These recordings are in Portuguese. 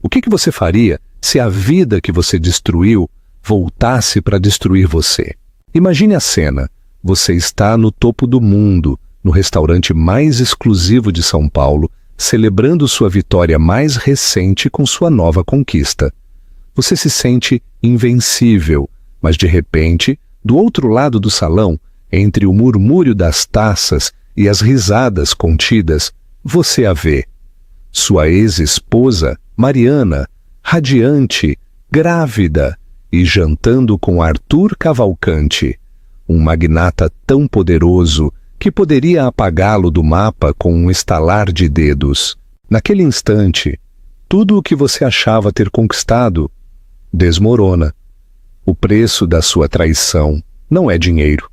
O que você faria se a vida que você destruiu voltasse para destruir você? Imagine a cena. Você está no topo do mundo, no restaurante mais exclusivo de São Paulo, celebrando sua vitória mais recente com sua nova conquista. Você se sente invencível, mas de repente, do outro lado do salão, entre o murmúrio das taças e as risadas contidas, você a vê. Sua ex-esposa, Mariana, radiante, grávida e jantando com Arthur Cavalcanti, um magnata tão poderoso que poderia apagá-lo do mapa com um estalar de dedos. Naquele instante, tudo o que você achava ter conquistado desmorona. O preço da sua traição não é dinheiro.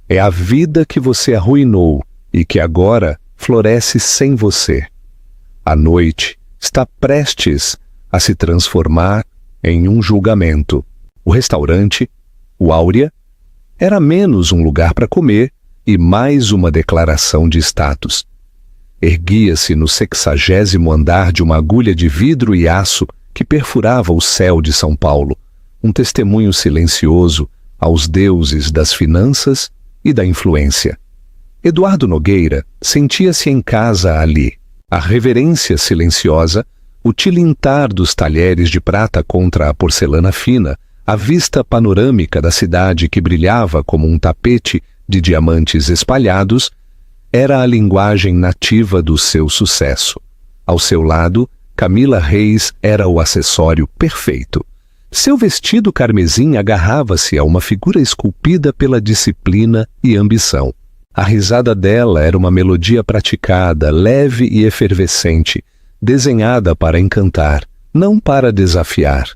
É a vida que você arruinou e que agora floresce sem você. A noite está prestes a se transformar em um julgamento. O restaurante, o Áurea, era menos um lugar para comer e mais uma declaração de status. Erguia-se no 60º andar de uma agulha de vidro e aço que perfurava o céu de São Paulo, um testemunho silencioso aos deuses das finanças e da influência. Eduardo Nogueira sentia-se em casa ali. A reverência silenciosa, o tilintar dos talheres de prata contra a porcelana fina, a vista panorâmica da cidade que brilhava como um tapete de diamantes espalhados, era a linguagem nativa do seu sucesso. Ao seu lado, Camila Reis era o acessório perfeito. Seu vestido carmesim agarrava-se a uma figura esculpida pela disciplina e ambição. A risada dela era uma melodia praticada, leve e efervescente, desenhada para encantar, não para desafiar.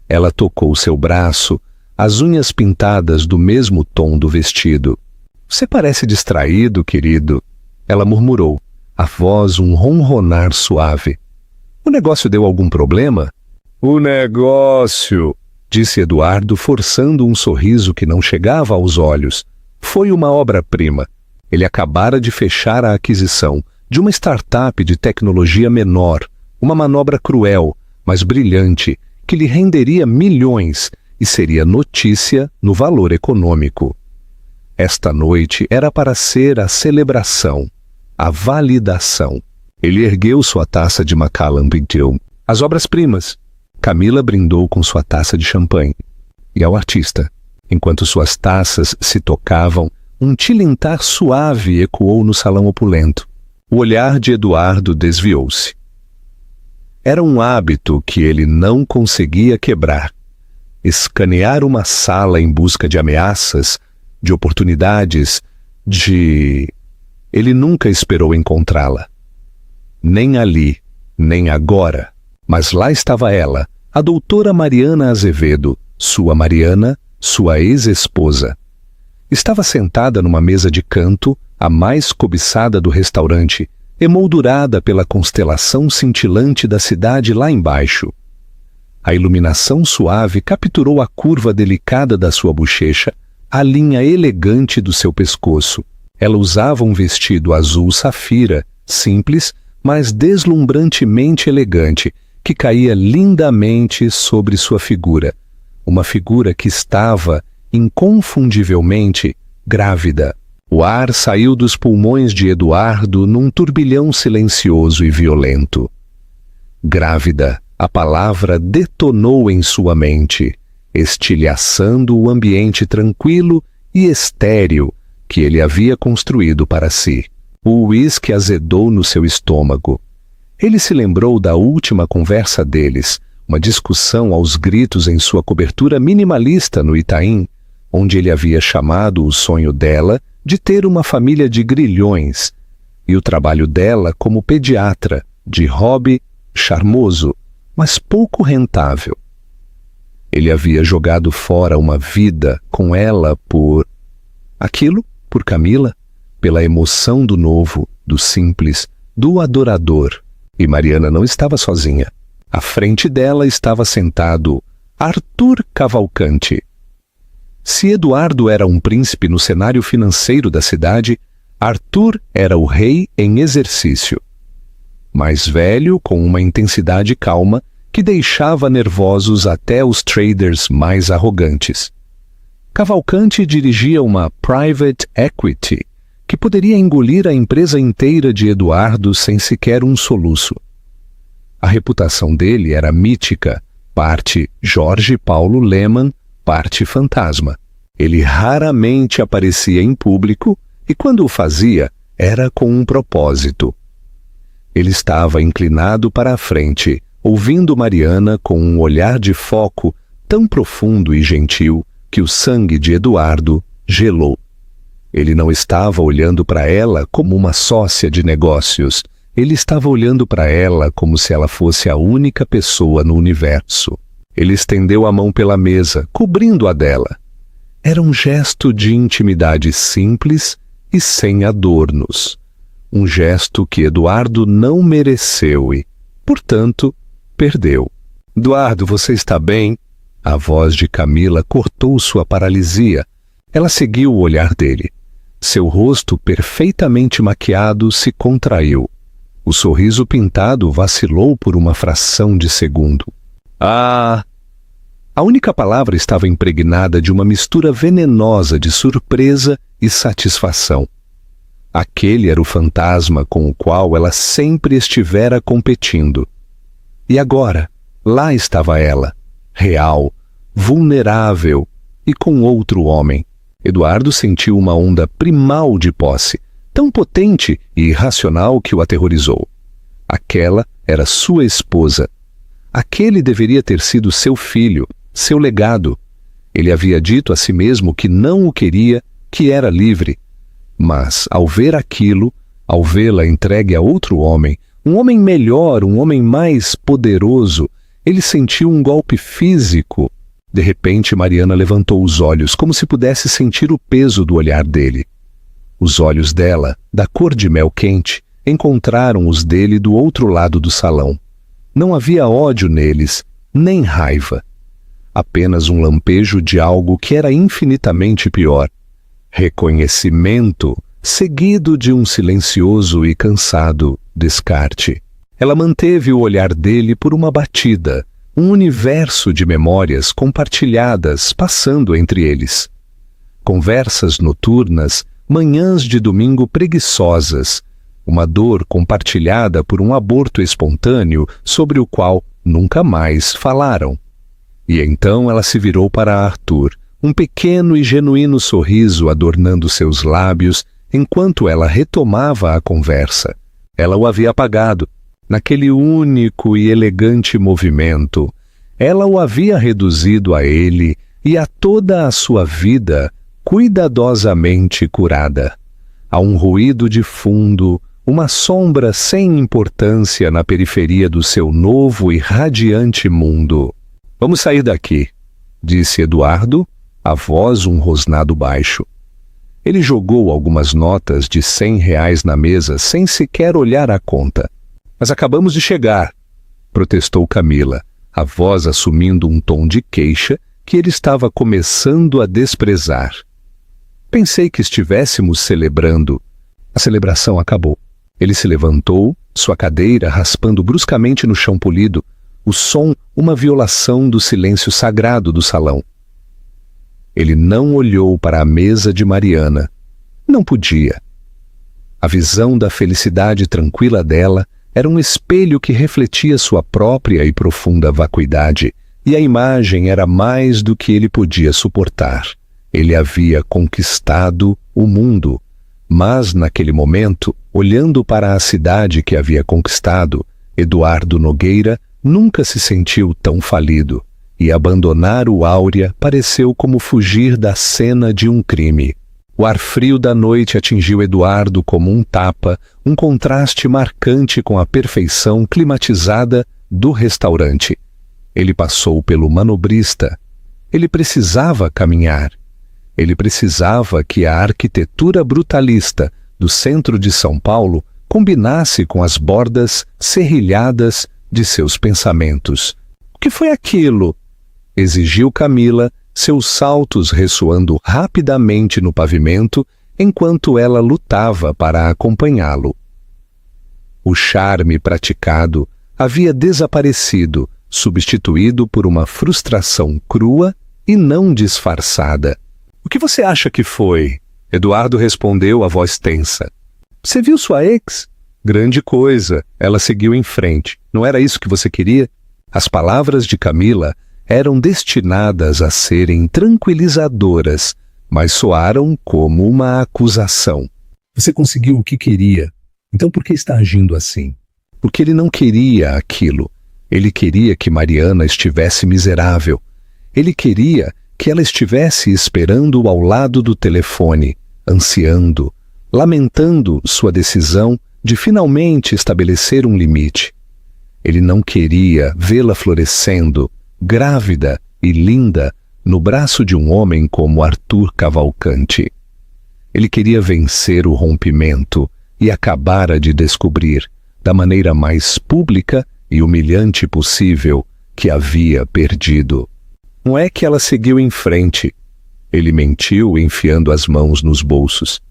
Ela tocou seu braço, as unhas pintadas do mesmo tom do vestido. "Você parece distraído, querido", ela murmurou, a voz um ronronar suave. "O negócio deu algum problema?" "O negócio", disse Eduardo, forçando um sorriso que não chegava aos olhos. Foi uma obra-prima. Ele acabara de fechar a aquisição de uma startup de tecnologia menor, uma manobra cruel, mas brilhante, que lhe renderia milhões e seria notícia no valor econômico. Esta noite era para ser a celebração, a validação. Ele ergueu sua taça de Macallan Pintil. As obras-primas. Camila brindou com sua taça de champanhe. E ao artista, enquanto suas taças se tocavam, um tilintar suave ecoou no salão opulento. O olhar de Eduardo desviou-se. Era um hábito que ele não conseguia quebrar. Escanear uma sala em busca de ameaças, de oportunidades, Ele nunca esperou encontrá-la. Nem ali, nem agora. Mas lá estava ela, a doutora Mariana Azevedo, sua Mariana, sua ex-esposa. Estava sentada numa mesa de canto, a mais cobiçada do restaurante, emoldurada pela constelação cintilante da cidade lá embaixo. A iluminação suave capturou a curva delicada da sua bochecha, a linha elegante do seu pescoço. Ela usava um vestido azul safira, simples, mas deslumbrantemente elegante, que caía lindamente sobre sua figura. Uma figura que estava, inconfundivelmente, grávida. O ar saiu dos pulmões de Eduardo num turbilhão silencioso e violento. Grávida, a palavra detonou em sua mente, estilhaçando o ambiente tranquilo e estéril que ele havia construído para si. O uísque azedou no seu estômago. Ele se lembrou da última conversa deles, uma discussão aos gritos em sua cobertura minimalista no Itaim, onde ele havia chamado o sonho dela de ter uma família de grilhões, e o trabalho dela como pediatra, de hobby charmoso, mas pouco rentável. Ele havia jogado fora uma vida com ela por Camila, pela emoção do novo, do simples, do adorador. E Mariana não estava sozinha. À frente dela estava sentado Arthur Cavalcanti. Se Eduardo era um príncipe no cenário financeiro da cidade, Arthur era o rei em exercício. Mais velho, com uma intensidade calma, que deixava nervosos até os traders mais arrogantes. Cavalcante dirigia uma private equity que poderia engolir a empresa inteira de Eduardo sem sequer um soluço. A reputação dele era mítica, parte Jorge Paulo Lemann, parte fantasma. Ele raramente aparecia em público e, quando o fazia, era com um propósito. Ele estava inclinado para a frente, ouvindo Mariana com um olhar de foco tão profundo e gentil que o sangue de Eduardo gelou. Ele não estava olhando para ela como uma sócia de negócios. Ele estava olhando para ela como se ela fosse a única pessoa no universo. Ele estendeu a mão pela mesa, cobrindo a dela. Era um gesto de intimidade simples e sem adornos. Um gesto que Eduardo não mereceu e, portanto, perdeu. "Eduardo, você está bem?" A voz de Camila cortou sua paralisia. Ela seguiu o olhar dele. Seu rosto perfeitamente maquiado se contraiu. O sorriso pintado vacilou por uma fração de segundo. "Ah!" A única palavra estava impregnada de uma mistura venenosa de surpresa e satisfação. Aquele era o fantasma com o qual ela sempre estivera competindo. E agora, lá estava ela, real, vulnerável e com outro homem. Eduardo sentiu uma onda primal de posse, tão potente e irracional que o aterrorizou. Aquela era sua esposa. Aquele deveria ter sido seu filho, seu legado. Ele havia dito a si mesmo que não o queria, que era livre. Mas, ao ver aquilo, ao vê-la entregue a outro homem, um homem melhor, um homem mais poderoso, ele sentiu um golpe físico. De repente, Mariana levantou os olhos, como se pudesse sentir o peso do olhar dele. Os olhos dela, da cor de mel quente, encontraram os dele do outro lado do salão. Não havia ódio neles, nem raiva. Apenas um lampejo de algo que era infinitamente pior. Reconhecimento, seguido de um silencioso e cansado descarte. Ela manteve o olhar dele por uma batida, um universo de memórias compartilhadas passando entre eles. Conversas noturnas, manhãs de domingo preguiçosas, uma dor compartilhada por um aborto espontâneo sobre o qual nunca mais falaram. E então ela se virou para Arthur, um pequeno e genuíno sorriso adornando seus lábios enquanto ela retomava a conversa. Ela o havia apagado. Naquele único e elegante movimento, ela o havia reduzido a ele e a toda a sua vida cuidadosamente curada. A um ruído de fundo, uma sombra sem importância na periferia do seu novo e radiante mundo. "Vamos sair daqui", disse Eduardo, a voz um rosnado baixo. Ele jogou algumas notas de R$100 na mesa sem sequer olhar a conta. "Mas acabamos de chegar", protestou Camila, a voz assumindo um tom de queixa que ele estava começando a desprezar. "Pensei que estivéssemos celebrando." A celebração acabou. Ele se levantou, sua cadeira raspando bruscamente no chão polido, o som uma violação do silêncio sagrado do salão. Ele não olhou para a mesa de Mariana. Não podia. A visão da felicidade tranquila dela era um espelho que refletia sua própria e profunda vacuidade, e a imagem era mais do que ele podia suportar. Ele havia conquistado o mundo, mas naquele momento, olhando para a cidade que havia conquistado, Eduardo Nogueira nunca se sentiu tão falido, e abandonar o Áurea pareceu como fugir da cena de um crime. O ar frio da noite atingiu Eduardo como um tapa, um contraste marcante com a perfeição climatizada do restaurante. Ele passou pelo manobrista. Ele precisava caminhar. Ele precisava que a arquitetura brutalista do centro de São Paulo combinasse com as bordas serrilhadas de seus pensamentos. "O que foi aquilo?" exigiu Camila, seus saltos ressoando rapidamente no pavimento enquanto ela lutava para acompanhá-lo. O charme praticado havia desaparecido substituído por uma frustração crua e não disfarçada. "O que você acha que foi?" Eduardo respondeu, a voz tensa. "Você viu sua ex?" "Grande coisa." Ela seguiu em frente. "Não era isso que você queria?" As palavras de Camila eram destinadas a serem tranquilizadoras, mas soaram como uma acusação. "Você conseguiu o que queria. Então por que está agindo assim?" Porque ele não queria aquilo. Ele queria que Mariana estivesse miserável. Ele queria que ela estivesse esperando ao lado do telefone, ansiando, lamentando sua decisão de finalmente estabelecer um limite. Ele não queria vê-la florescendo, grávida e linda, no braço de um homem como Arthur Cavalcanti. Ele queria vencer o rompimento e acabara de descobrir, da maneira mais pública e humilhante possível, que havia perdido. Não é que ela seguiu em frente. Ele mentiu enfiando as mãos nos bolsos.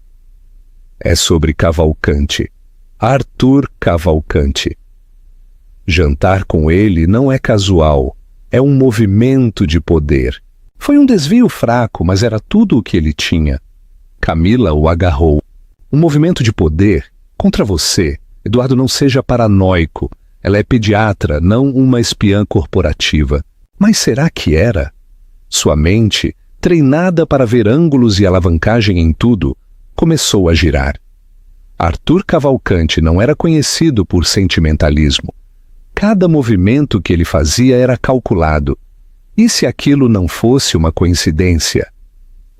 É sobre Cavalcanti. Arthur Cavalcanti. Jantar com ele não é casual, é um movimento de poder. Foi um desvio fraco, mas era tudo o que ele tinha. Camila o agarrou. Um movimento de poder contra você. Eduardo, não seja paranoico. Ela é pediatra, não uma espiã corporativa. Mas será que era? Sua mente, treinada para ver ângulos e alavancagem em tudo, começou a girar. Arthur Cavalcanti não era conhecido por sentimentalismo. Cada movimento que ele fazia era calculado. E se aquilo não fosse uma coincidência?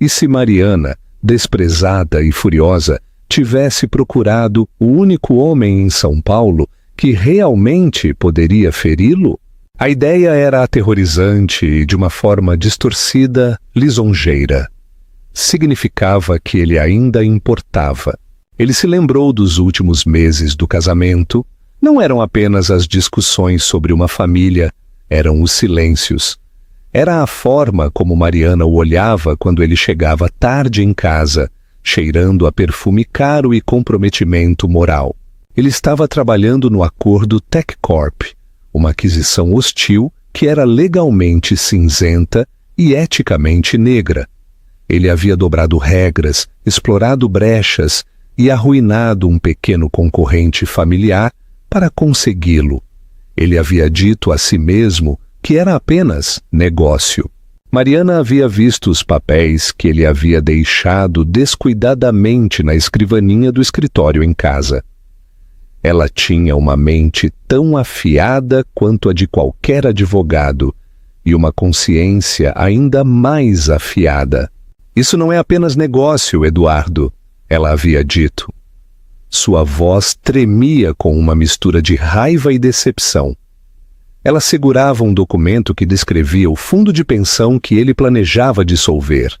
E se Mariana, desprezada e furiosa, tivesse procurado o único homem em São Paulo que realmente poderia feri-lo? A ideia era aterrorizante e, de uma forma distorcida, lisonjeira. Significava que ele ainda importava. Ele se lembrou dos últimos meses do casamento. Não eram apenas as discussões sobre uma família, eram os silêncios. Era a forma como Mariana o olhava quando ele chegava tarde em casa, cheirando a perfume caro e comprometimento moral. Ele estava trabalhando no acordo TechCorp, uma aquisição hostil que era legalmente cinzenta e eticamente negra. Ele havia dobrado regras, explorado brechas e arruinado um pequeno concorrente familiar para consegui-lo. Ele havia dito a si mesmo que era apenas negócio. Mariana havia visto os papéis que ele havia deixado descuidadamente na escrivaninha do escritório em casa. Ela tinha uma mente tão afiada quanto a de qualquer advogado e uma consciência ainda mais afiada. "Isso não é apenas negócio, Eduardo", ela havia dito. Sua voz tremia com uma mistura de raiva e decepção. Ela segurava um documento que descrevia o fundo de pensão que ele planejava dissolver.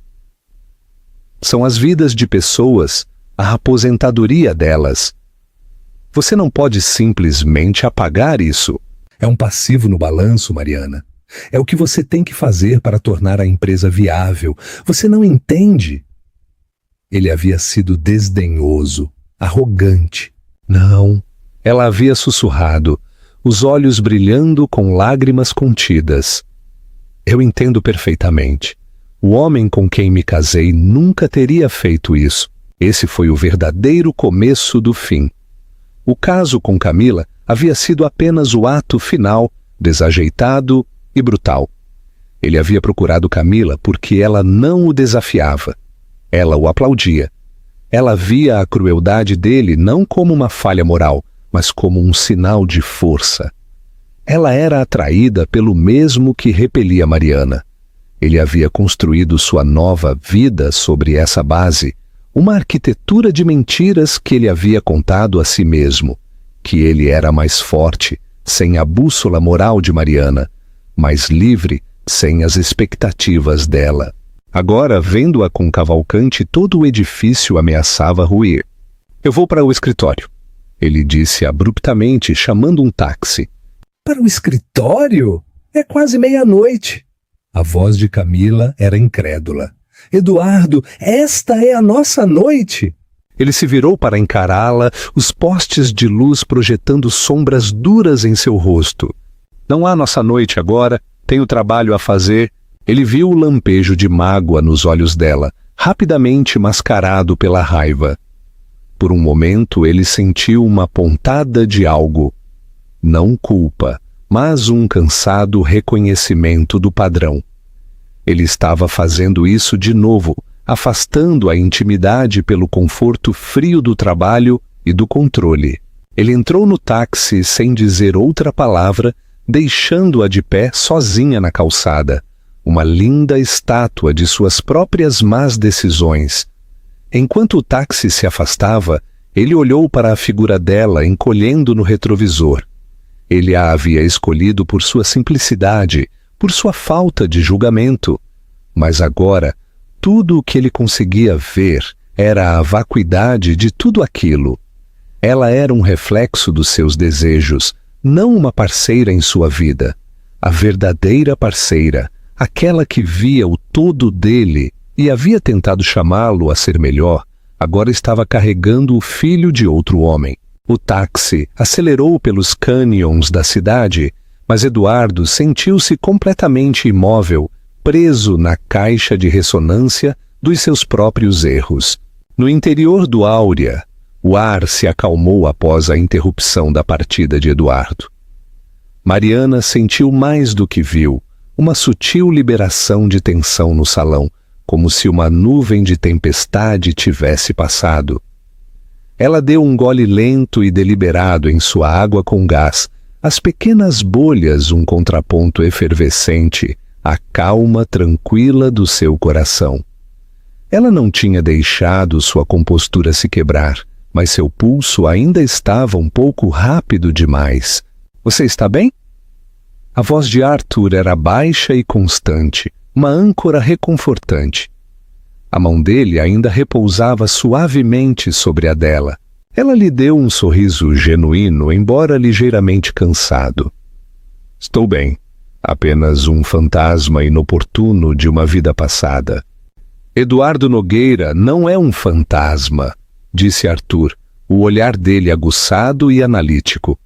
São as vidas de pessoas, a aposentadoria delas. Você não pode simplesmente apagar isso. É um passivo no balanço, Mariana. É o que você tem que fazer para tornar a empresa viável. Você não entende? Ele havia sido desdenhoso, arrogante. Não, ela havia sussurrado, os olhos brilhando com lágrimas contidas. Eu entendo perfeitamente. O homem com quem me casei nunca teria feito isso. Esse foi o verdadeiro começo do fim. O caso com Camila havia sido apenas o ato final, desajeitado e brutal. Ele havia procurado Camila porque ela não o desafiava. Ela o aplaudia. Ela via a crueldade dele não como uma falha moral, mas como um sinal de força. Ela era atraída pelo mesmo que repelia Mariana. Ele havia construído sua nova vida sobre essa base, uma arquitetura de mentiras que ele havia contado a si mesmo, que ele era mais forte, sem a bússola moral de Mariana, mais livre, sem as expectativas dela. Agora, vendo-a com Cavalcanti, todo o edifício ameaçava ruir. Eu vou para o escritório, ele disse abruptamente, chamando um táxi. Para o escritório? É quase meia-noite. A voz de Camila era incrédula. Eduardo, esta é a nossa noite. Ele se virou para encará-la, os postes de luz projetando sombras duras em seu rosto. Não há nossa noite agora, tenho trabalho a fazer. Ele viu o lampejo de mágoa nos olhos dela, rapidamente mascarado pela raiva. Por um momento ele sentiu uma pontada de algo. Não culpa, mas um cansado reconhecimento do padrão. Ele estava fazendo isso de novo, afastando a intimidade pelo conforto frio do trabalho e do controle. Ele entrou no táxi sem dizer outra palavra, deixando-a de pé sozinha na calçada, uma linda estátua de suas próprias más decisões. Enquanto o táxi se afastava, ele olhou para a figura dela encolhendo no retrovisor. Ele a havia escolhido por sua simplicidade, por sua falta de julgamento. Mas agora, tudo o que ele conseguia ver era a vacuidade de tudo aquilo. Ela era um reflexo dos seus desejos, não uma parceira em sua vida. A verdadeira parceira, aquela que via o todo dele e havia tentado chamá-lo a ser melhor, agora estava carregando o filho de outro homem. O táxi acelerou pelos cânions da cidade, mas Eduardo sentiu-se completamente imóvel, preso na caixa de ressonância dos seus próprios erros. No interior do Áurea, o ar se acalmou após a interrupção da partida de Eduardo. Mariana sentiu mais do que viu, uma sutil liberação de tensão no salão, como se uma nuvem de tempestade tivesse passado. Ela deu um gole lento e deliberado em sua água com gás, as pequenas bolhas um contraponto efervescente, à calma tranquila do seu coração. Ela não tinha deixado sua compostura se quebrar, mas seu pulso ainda estava um pouco rápido demais. Você está bem? A voz de Arthur era baixa e constante, uma âncora reconfortante. A mão dele ainda repousava suavemente sobre a dela. Ela lhe deu um sorriso genuíno, embora ligeiramente cansado. Estou bem. Apenas um fantasma inoportuno de uma vida passada. Eduardo Nogueira não é um fantasma, disse Arthur, o olhar dele aguçado e analítico.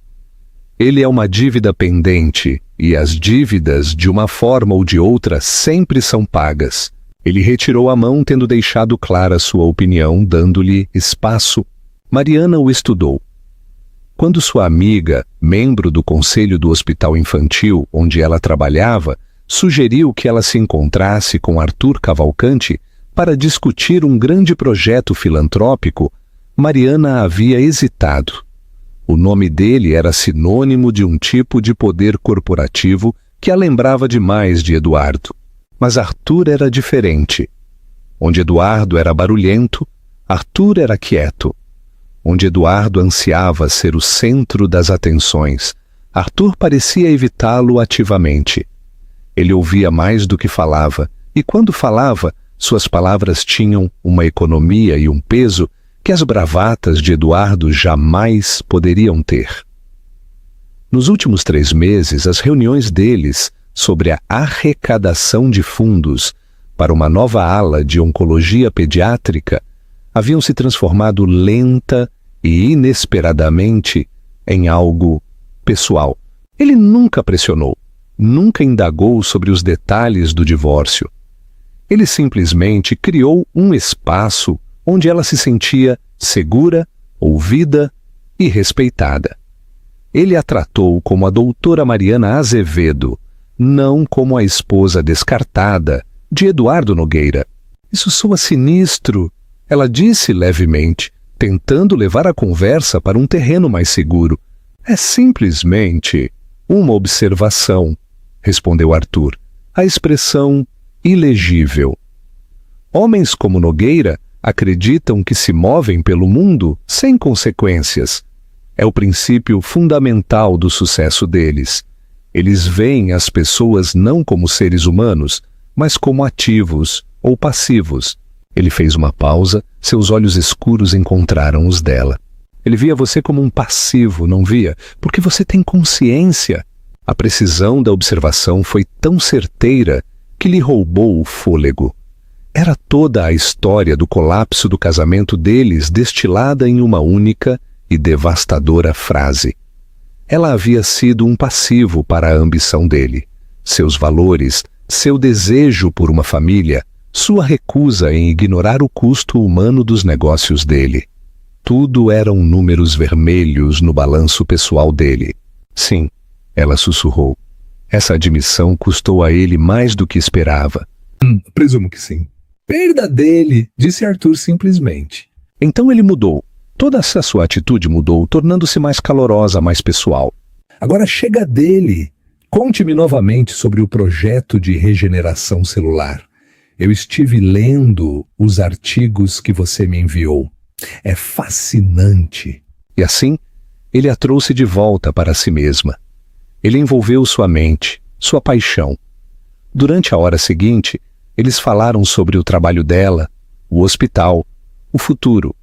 Ele é uma dívida pendente, e as dívidas, de uma forma ou de outra, sempre são pagas. Ele retirou a mão, tendo deixado clara sua opinião, dando-lhe espaço. Mariana o estudou. Quando sua amiga, membro do conselho do hospital infantil, onde ela trabalhava, sugeriu que ela se encontrasse com Arthur Cavalcanti para discutir um grande projeto filantrópico, Mariana havia hesitado. O nome dele era sinônimo de um tipo de poder corporativo que a lembrava demais de Eduardo. Mas Arthur era diferente. Onde Eduardo era barulhento, Arthur era quieto. Onde Eduardo ansiava ser o centro das atenções, Arthur parecia evitá-lo ativamente. Ele ouvia mais do que falava, e quando falava, suas palavras tinham uma economia e um peso que as bravatas de Eduardo jamais poderiam ter. Nos últimos 3 meses, as reuniões deles sobre a arrecadação de fundos para uma nova ala de oncologia pediátrica haviam se transformado lenta e inesperadamente em algo pessoal. Ele nunca pressionou, nunca indagou sobre os detalhes do divórcio. Ele simplesmente criou um espaço onde ela se sentia segura, ouvida e respeitada. Ele a tratou como a doutora Mariana Azevedo, não como a esposa descartada de Eduardo Nogueira. Isso soa sinistro, ela disse levemente, tentando levar a conversa para um terreno mais seguro. É simplesmente uma observação, respondeu Arthur, a expressão ilegível. Homens como Nogueira acreditam que se movem pelo mundo sem consequências. É o princípio fundamental do sucesso deles. Eles veem as pessoas não como seres humanos, mas como ativos ou passivos. Ele fez uma pausa, seus olhos escuros encontraram os dela. Ele via você como um passivo, não via? Porque você tem consciência. A precisão da observação foi tão certeira que lhe roubou o fôlego. Era toda a história do colapso do casamento deles destilada em uma única e devastadora frase. ela havia sido um passivo para a ambição dele. Seus valores, seu desejo por uma família, sua recusa em ignorar o custo humano dos negócios dele. Tudo eram números vermelhos no balanço pessoal dele. Sim, ela sussurrou. Essa admissão custou a ele mais do que esperava. Presumo que sim. Perda dele, disse Arthur simplesmente. Então ele mudou. Toda essa sua atitude mudou, tornando-se mais calorosa, mais pessoal. Agora chega dele. Conte-me novamente sobre o projeto de regeneração celular. Eu estive lendo os artigos que você me enviou. É fascinante. E assim, ele a trouxe de volta para si mesma. Ele envolveu sua mente, sua paixão. Durante a hora seguinte, eles falaram sobre o trabalho dela, o hospital, o futuro.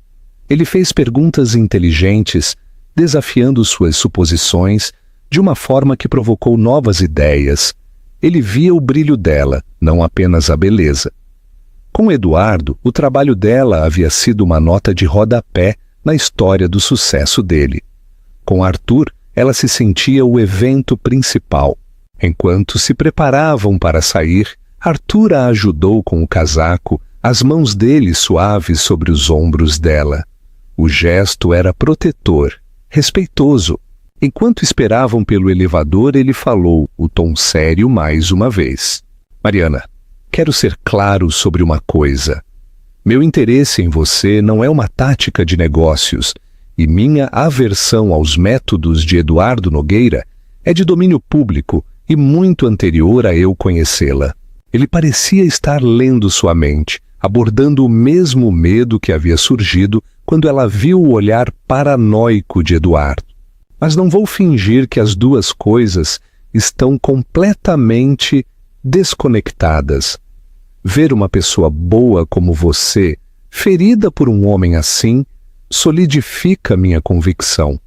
Ele fez perguntas inteligentes, desafiando suas suposições, de uma forma que provocou novas ideias. Ele via o brilho dela, não apenas a beleza. Com Eduardo, o trabalho dela havia sido uma nota de rodapé na história do sucesso dele. Com Arthur, ela se sentia o evento principal. Enquanto se preparavam para sair, Arthur a ajudou com o casaco, as mãos dele suaves sobre os ombros dela. O gesto era protetor, respeitoso. Enquanto esperavam pelo elevador, ele falou, o tom sério mais uma vez. Mariana, quero ser claro sobre uma coisa. Meu interesse em você não é uma tática de negócios, e minha aversão aos métodos de Eduardo Nogueira é de domínio público e muito anterior a eu conhecê-la. Ele parecia estar lendo sua mente, abordando o mesmo medo que havia surgido quando ela viu o olhar paranoico de Eduardo. Mas não vou fingir que as duas coisas estão completamente desconectadas. Ver uma pessoa boa como você, ferida por um homem assim, solidifica minha convicção.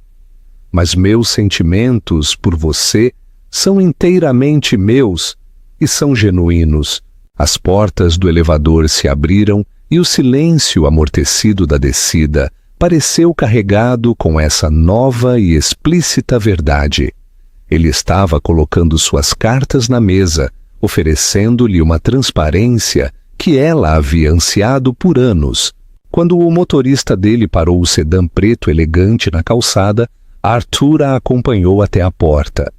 Mas meus sentimentos por você são inteiramente meus e são genuínos. As portas do elevador se abriram e o silêncio amortecido da descida pareceu carregado com essa nova e explícita verdade. Ele estava colocando suas cartas na mesa, oferecendo-lhe uma transparência que ela havia ansiado por anos. Quando o motorista dele parou o sedã preto elegante na calçada, Arthur a acompanhou até a porta.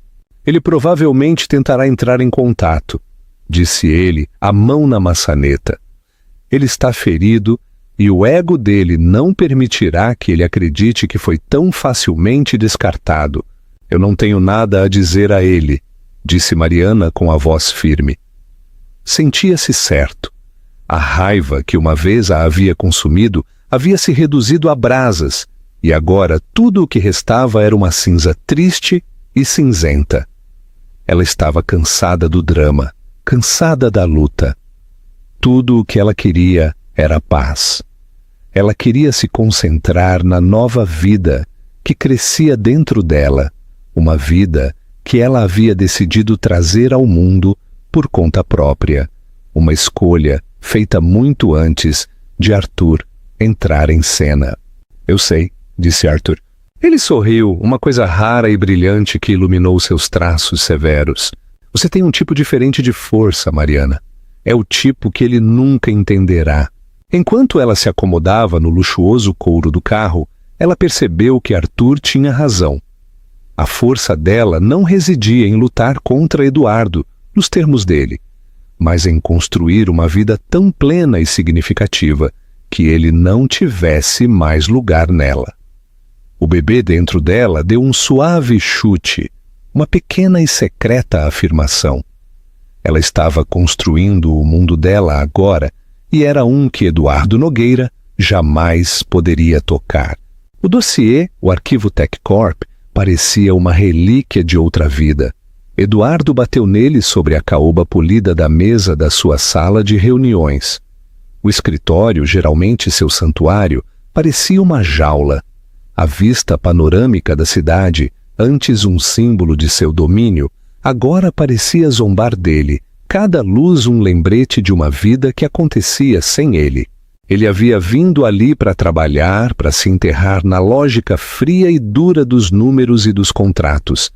Ele provavelmente tentará entrar em contato, disse ele, a mão na maçaneta. Ele está ferido e o ego dele não permitirá que ele acredite que foi tão facilmente descartado. Eu não tenho nada a dizer a ele, disse Mariana com a voz firme. Sentia-se certo. A raiva que uma vez a havia consumido havia se reduzido a brasas, e agora tudo o que restava era uma cinza triste e cinzenta. Ela estava cansada do drama, cansada da luta. Tudo o que ela queria era paz. Ela queria se concentrar na nova vida que crescia dentro dela, uma vida que ela havia decidido trazer ao mundo por conta própria, uma escolha feita muito antes de Arthur entrar em cena. Eu sei, disse Arthur. Ele sorriu, uma coisa rara e brilhante que iluminou seus traços severos. Você tem um tipo diferente de força, Mariana. É o tipo que ele nunca entenderá. Enquanto ela se acomodava no luxuoso couro do carro, ela percebeu que Arthur tinha razão. A força dela não residia em lutar contra Eduardo, nos termos dele, mas em construir uma vida tão plena e significativa que ele não tivesse mais lugar nela. O bebê dentro dela deu um suave chute, uma pequena e secreta afirmação. Ela estava construindo o mundo dela agora e era um que Eduardo Nogueira jamais poderia tocar. O dossiê, o arquivo TechCorp, parecia uma relíquia de outra vida. Eduardo bateu nele sobre a caoba polida da mesa da sua sala de reuniões. O escritório, geralmente seu santuário, parecia uma jaula. A vista panorâmica da cidade, antes um símbolo de seu domínio, agora parecia zombar dele, cada luz um lembrete de uma vida que acontecia sem ele. Ele havia vindo ali para trabalhar, para se enterrar na lógica fria e dura dos números e dos contratos.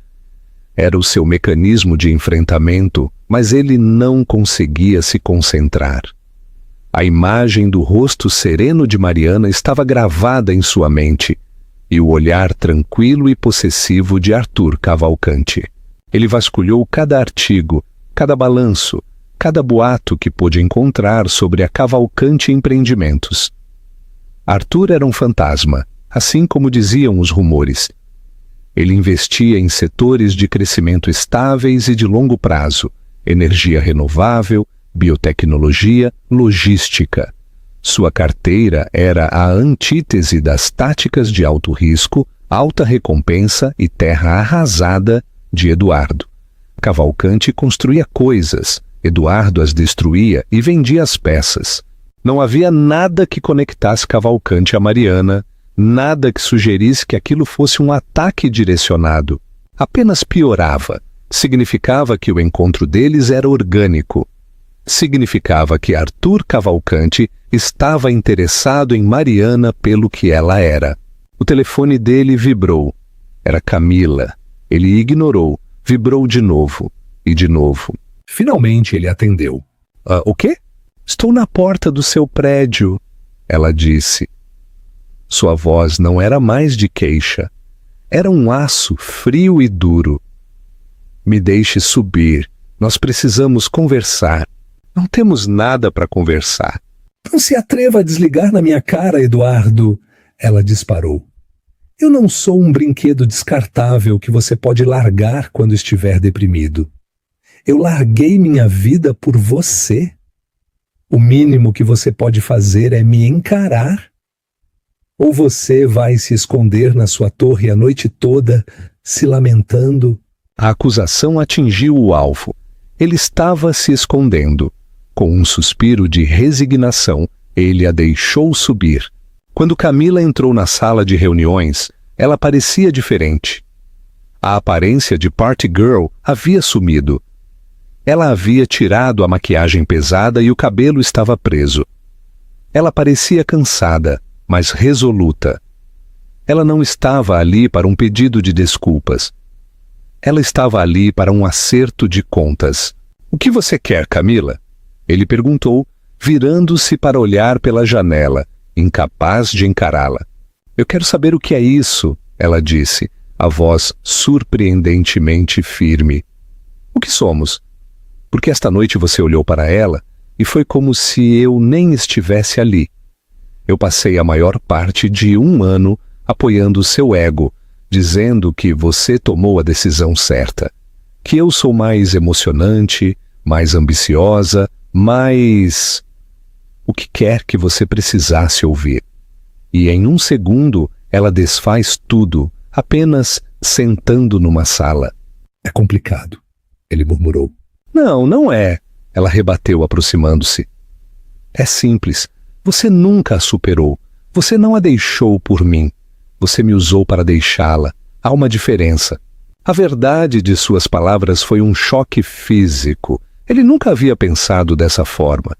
Era o seu mecanismo de enfrentamento, mas ele não conseguia se concentrar. A imagem do rosto sereno de Mariana estava gravada em sua mente, e o olhar tranquilo e possessivo de Arthur Cavalcanti. Ele vasculhou cada artigo, cada balanço, cada boato que pôde encontrar sobre a Cavalcanti Empreendimentos. Arthur era um fantasma, assim como diziam os rumores. Ele investia em setores de crescimento estáveis e de longo prazo, energia renovável, biotecnologia, logística. Sua carteira era a antítese das táticas de alto risco, alta recompensa e terra arrasada de Eduardo. Cavalcanti construía coisas, Eduardo as destruía e vendia as peças. Não havia nada que conectasse Cavalcanti a Mariana, nada que sugerisse que aquilo fosse um ataque direcionado. Apenas piorava. Significava que o encontro deles era orgânico. Significava que Arthur Cavalcanti estava interessado em Mariana pelo que ela era. O telefone dele vibrou. Era Camila. Ele ignorou. Vibrou de novo. E de novo. Finalmente ele atendeu. O quê? Estou na porta do seu prédio, ela disse. Sua voz não era mais de queixa. Era um aço frio e duro. Me deixe subir. Nós precisamos conversar. Não temos nada para conversar. Não se atreva a desligar na minha cara, Eduardo, ela disparou. Eu não sou um brinquedo descartável que você pode largar quando estiver deprimido. Eu larguei minha vida por você. O mínimo que você pode fazer é me encarar. Ou você vai se esconder na sua torre a noite toda, se lamentando. A acusação atingiu o alvo. Ele estava se escondendo. Com um suspiro de resignação, ele a deixou subir. Quando Camila entrou na sala de reuniões, ela parecia diferente. A aparência de party girl havia sumido. Ela havia tirado a maquiagem pesada e o cabelo estava preso. Ela parecia cansada, mas resoluta. Ela não estava ali para um pedido de desculpas. Ela estava ali para um acerto de contas. O que você quer, Camila? Ele perguntou, virando-se para olhar pela janela, incapaz de encará-la. Eu quero saber o que é isso, ela disse, a voz surpreendentemente firme. O que somos? Porque esta noite você olhou para ela e foi como se eu nem estivesse ali. Eu passei a maior parte de 1 ano apoiando o seu ego, dizendo que você tomou a decisão certa, que eu sou mais emocionante, mais ambiciosa, mais... o que quer que você precisasse ouvir. E em 1 segundo ela desfaz tudo, apenas sentando numa sala. É complicado, ele murmurou. Não, não é, ela rebateu aproximando-se. É simples. Você nunca a superou. Você não a deixou por mim. Você me usou para deixá-la. Há uma diferença. A verdade de suas palavras foi um choque físico. Ele nunca havia pensado dessa forma.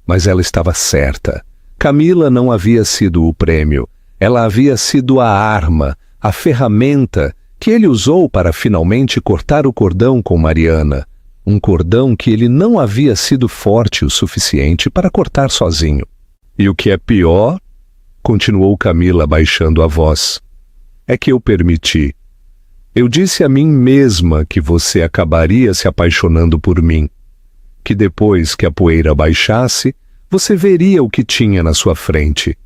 Mas ela estava certa. Camila não havia sido o prêmio. Ela havia sido a arma, a ferramenta que ele usou para finalmente cortar o cordão com Mariana. Um cordão que ele não havia sido forte o suficiente para cortar sozinho. E o que é pior, continuou Camila baixando a voz, é que eu permiti. Eu disse a mim mesma que você acabaria se apaixonando por mim, que depois que a poeira baixasse, você veria o que tinha na sua frente.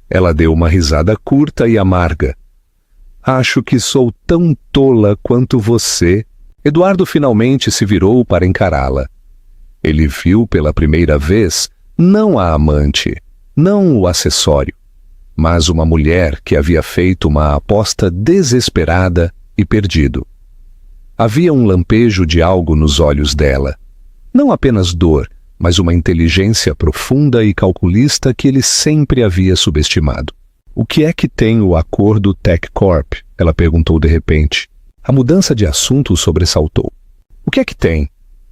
Ela deu uma risada curta e amarga. Acho que sou tão tola quanto você. Eduardo finalmente se virou para encará-la. Ele viu pela primeira vez não a amante, não o acessório, mas uma mulher que havia feito uma aposta desesperada e perdido. Havia um lampejo de algo nos olhos dela. Não apenas dor, mas uma inteligência profunda e calculista que ele sempre havia subestimado. O que é que tem o acordo Tech Corp? Ela perguntou de repente. A mudança de assunto o sobressaltou. O que é que tem?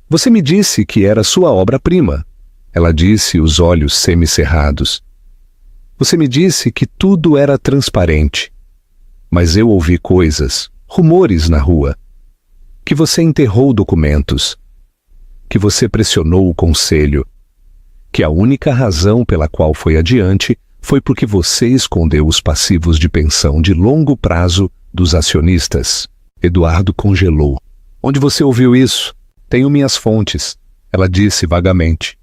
Você me disse que era sua obra-prima. ela disse, os olhos semicerrados. Você me disse que tudo era transparente, mas eu ouvi coisas, rumores na rua, que você enterrou documentos, que você pressionou o conselho, que a única razão pela qual foi adiante foi porque você escondeu os passivos de pensão de longo prazo dos acionistas. Eduardo congelou. Onde você ouviu isso? Tenho minhas fontes, ela disse vagamente.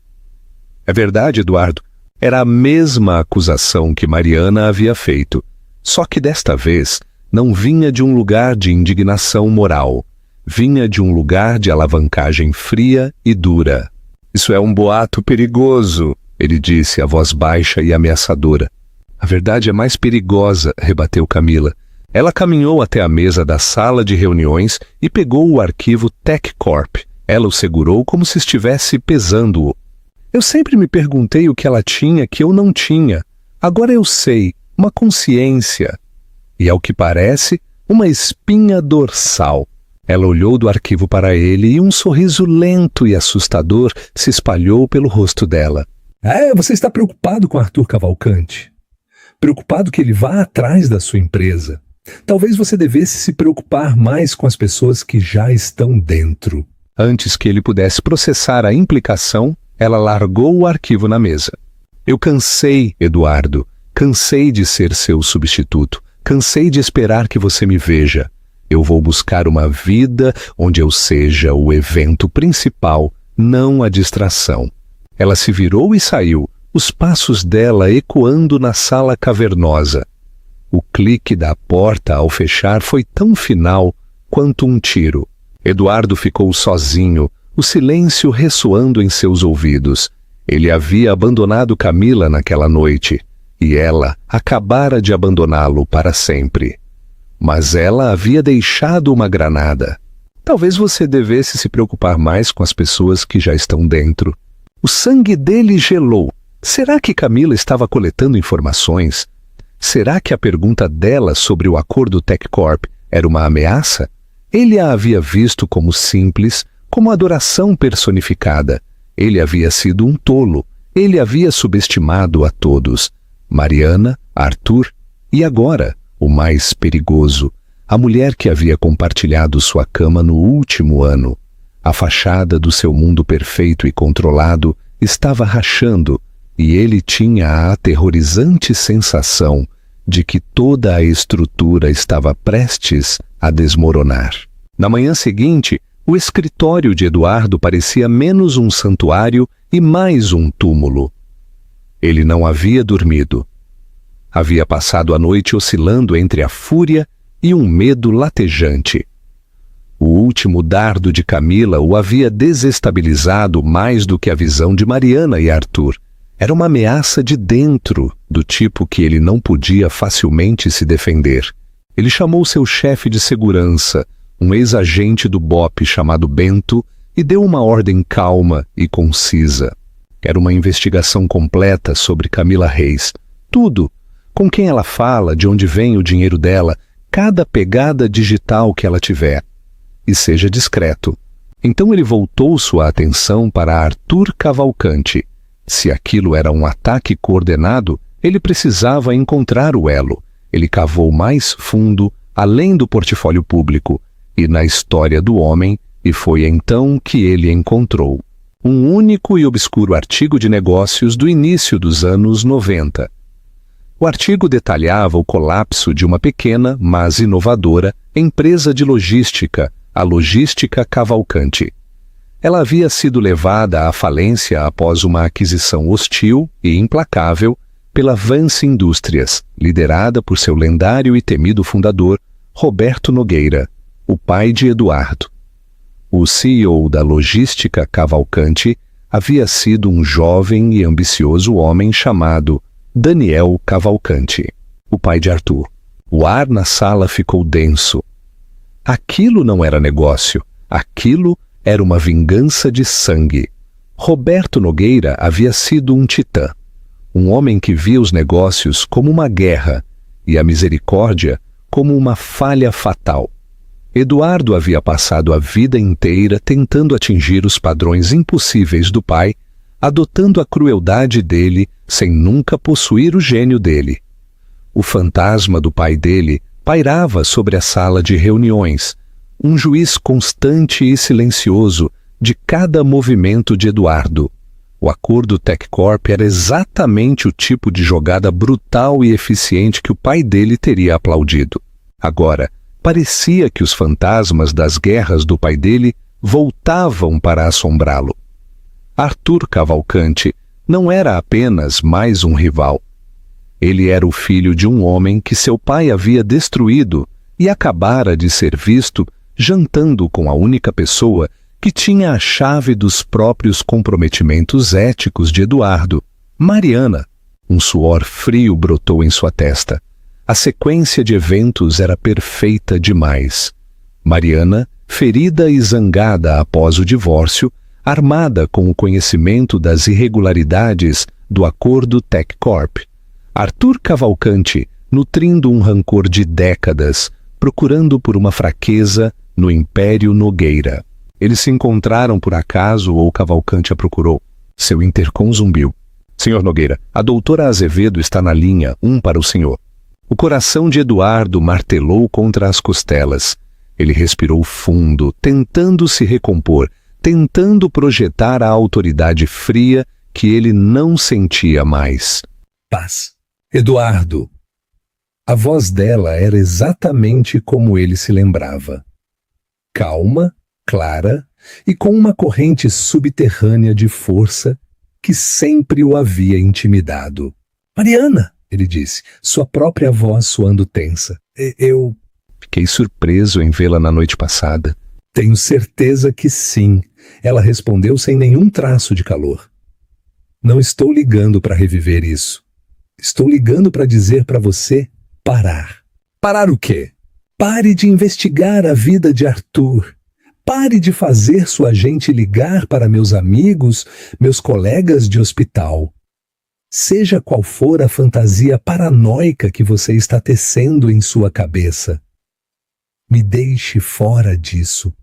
É verdade, Eduardo. Era a mesma acusação que Mariana havia feito, só que desta vez não vinha de um lugar de indignação moral, vinha de um lugar de alavancagem fria e dura. Isso é um boato perigoso, ele disse, a voz baixa e ameaçadora. A verdade é mais perigosa, rebateu Camila. Ela caminhou até a mesa da sala de reuniões e pegou o arquivo TechCorp. Ela o segurou como se estivesse pesando-o. Eu sempre me perguntei o que ela tinha que eu não tinha. Agora eu sei, uma consciência. E, ao que parece, uma espinha dorsal. Ela olhou do arquivo para ele e um sorriso lento e assustador se espalhou pelo rosto dela. Você está preocupado com Arthur Cavalcante? Preocupado que ele vá atrás da sua empresa? Talvez você devesse se preocupar mais com as pessoas que já estão dentro. Antes que ele pudesse processar a implicação, ela largou o arquivo na mesa. Eu cansei, Eduardo. Cansei de ser seu substituto. Cansei de esperar que você me veja. Eu vou buscar uma vida onde eu seja o evento principal, não a distração. Ela se virou e saiu, os passos dela ecoando na sala cavernosa. O clique da porta ao fechar foi tão final quanto um tiro. Eduardo ficou sozinho, o silêncio ressoando em seus ouvidos. Ele havia abandonado Camila naquela noite, e ela acabara de abandoná-lo para sempre. Mas ela havia deixado uma granada. Talvez você devesse se preocupar mais com as pessoas que já estão dentro. O sangue dele gelou. Será que Camila estava coletando informações? Será que a pergunta dela sobre o acordo TechCorp era uma ameaça? Ele a havia visto como simples, como adoração personificada. Ele havia sido um tolo. Ele havia subestimado a todos. Mariana, Arthur e agora, o mais perigoso, a mulher que havia compartilhado sua cama no último ano. A fachada do seu mundo perfeito e controlado estava rachando e ele tinha a aterrorizante sensação de que toda a estrutura estava prestes a desmoronar. Na manhã seguinte, o escritório de Eduardo parecia menos um santuário e mais um túmulo. Ele não havia dormido. Havia passado a noite oscilando entre a fúria e um medo latejante. O último dardo de Camila o havia desestabilizado mais do que a visão de Mariana e Arthur. Era uma ameaça de dentro, do tipo que ele não podia facilmente se defender. Ele chamou seu chefe de segurança, um ex-agente do BOP chamado Bento, e deu uma ordem calma e concisa. Era uma investigação completa sobre Camila Reis. Tudo. Com quem ela fala, de onde vem o dinheiro dela, cada pegada digital que ela tiver. E seja discreto. Então ele voltou sua atenção para Arthur Cavalcante. Se aquilo era um ataque coordenado, ele precisava encontrar o elo. Ele cavou mais fundo, além do portfólio público, e na história do homem, e foi então que ele encontrou um único e obscuro artigo de negócios do início dos anos 90. O artigo detalhava o colapso de uma pequena, mas inovadora, empresa de logística, a Logística Cavalcante. Ela havia sido levada à falência após uma aquisição hostil e implacável pela Vance Indústrias, liderada por seu lendário e temido fundador, Roberto Nogueira, o pai de Eduardo. O CEO da Logística Cavalcante havia sido um jovem e ambicioso homem chamado Daniel Cavalcante, o pai de Arthur. O ar na sala ficou denso. Aquilo não era negócio, aquilo era uma vingança de sangue. Roberto Nogueira havia sido um titã, um homem que via os negócios como uma guerra e a misericórdia como uma falha fatal. Eduardo havia passado a vida inteira tentando atingir os padrões impossíveis do pai, adotando a crueldade dele sem nunca possuir o gênio dele. O fantasma do pai dele pairava sobre a sala de reuniões, um juiz constante e silencioso de cada movimento de Eduardo. O acordo TechCorp era exatamente o tipo de jogada brutal e eficiente que o pai dele teria aplaudido. Agora, parecia que os fantasmas das guerras do pai dele voltavam para assombrá-lo. Arthur Cavalcanti não era apenas mais um rival. Ele era o filho de um homem que seu pai havia destruído e acabara de ser visto jantando com a única pessoa que tinha a chave dos próprios comprometimentos éticos de Eduardo, Mariana. Um suor frio brotou em sua testa. A sequência de eventos era perfeita demais. Mariana, ferida e zangada após o divórcio, armada com o conhecimento das irregularidades do acordo TechCorp. Arthur Cavalcanti, nutrindo um rancor de décadas, procurando por uma fraqueza no Império Nogueira. Eles se encontraram por acaso ou Cavalcanti a procurou? Seu intercom zumbiu. Senhor Nogueira, a doutora Azevedo está na linha, para o senhor. O coração de Eduardo martelou contra as costelas. Ele respirou fundo, tentando se recompor, tentando projetar a autoridade fria que ele não sentia mais. Paz. Eduardo. A voz dela era exatamente como ele se lembrava. Calma, clara e com uma corrente subterrânea de força que sempre o havia intimidado. Mariana, ele disse, sua própria voz soando tensa. Eu... Fiquei surpreso em vê-la na noite passada. Tenho certeza que sim, ela respondeu sem nenhum traço de calor. Não estou ligando para reviver isso. Estou ligando para dizer para você parar. Parar o quê? Pare de investigar a vida de Arthur. Pare de fazer sua gente ligar para meus amigos, meus colegas de hospital. Seja qual for a fantasia paranoica que você está tecendo em sua cabeça, me deixe fora disso.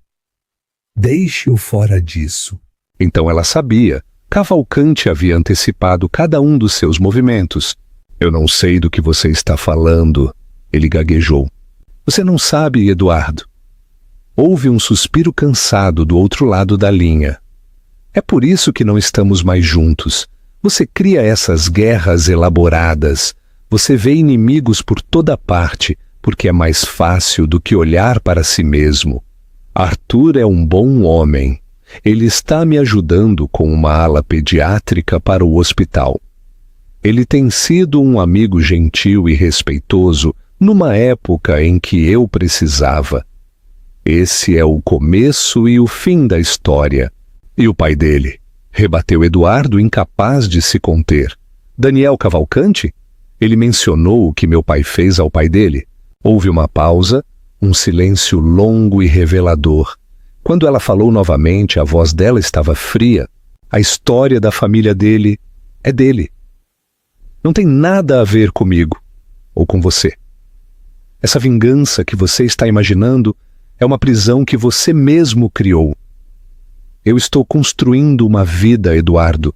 Deixe-o fora disso. Então ela sabia. Cavalcanti havia antecipado cada um dos seus movimentos. Eu não sei do que você está falando, ele gaguejou. Você não sabe, Eduardo. Houve um suspiro cansado do outro lado da linha. É por isso que não estamos mais juntos. Você cria essas guerras elaboradas. Você vê inimigos por toda parte, porque é mais fácil do que olhar para si mesmo. Arthur é um bom homem. Ele está me ajudando com uma ala pediátrica para o hospital. Ele tem sido um amigo gentil e respeitoso numa época em que eu precisava. Esse é o começo e o fim da história. E o pai dele? Rebateu Eduardo, incapaz de se conter. Daniel Cavalcanti? Ele mencionou o que meu pai fez ao pai dele. Houve uma pausa, um silêncio longo e revelador. Quando ela falou novamente, a voz dela estava fria. A história da família dele é dele. Não tem nada a ver comigo ou com você. Essa vingança que você está imaginando é uma prisão que você mesmo criou. Eu estou construindo uma vida, Eduardo,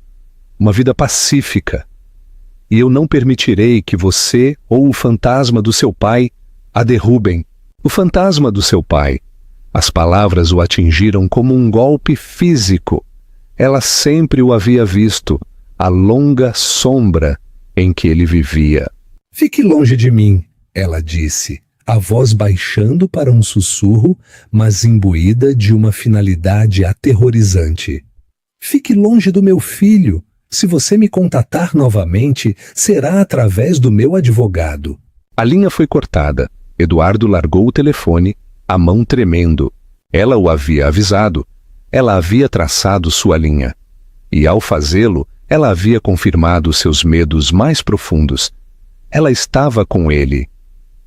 uma vida pacífica. E eu não permitirei que você ou o fantasma do seu pai a derrubem. O fantasma do seu pai. As palavras o atingiram como um golpe físico. Ela sempre o havia visto, a longa sombra em que ele vivia. Fique longe de mim, ela disse, a voz baixando para um sussurro, mas imbuída de uma finalidade aterrorizante. Fique longe do meu filho. Se você me contatar novamente, será através do meu advogado. A linha foi cortada. Eduardo largou o telefone, a mão tremendo. Ela o havia avisado. Ela havia traçado sua linha. E ao fazê-lo, ela havia confirmado seus medos mais profundos. Ela estava com ele.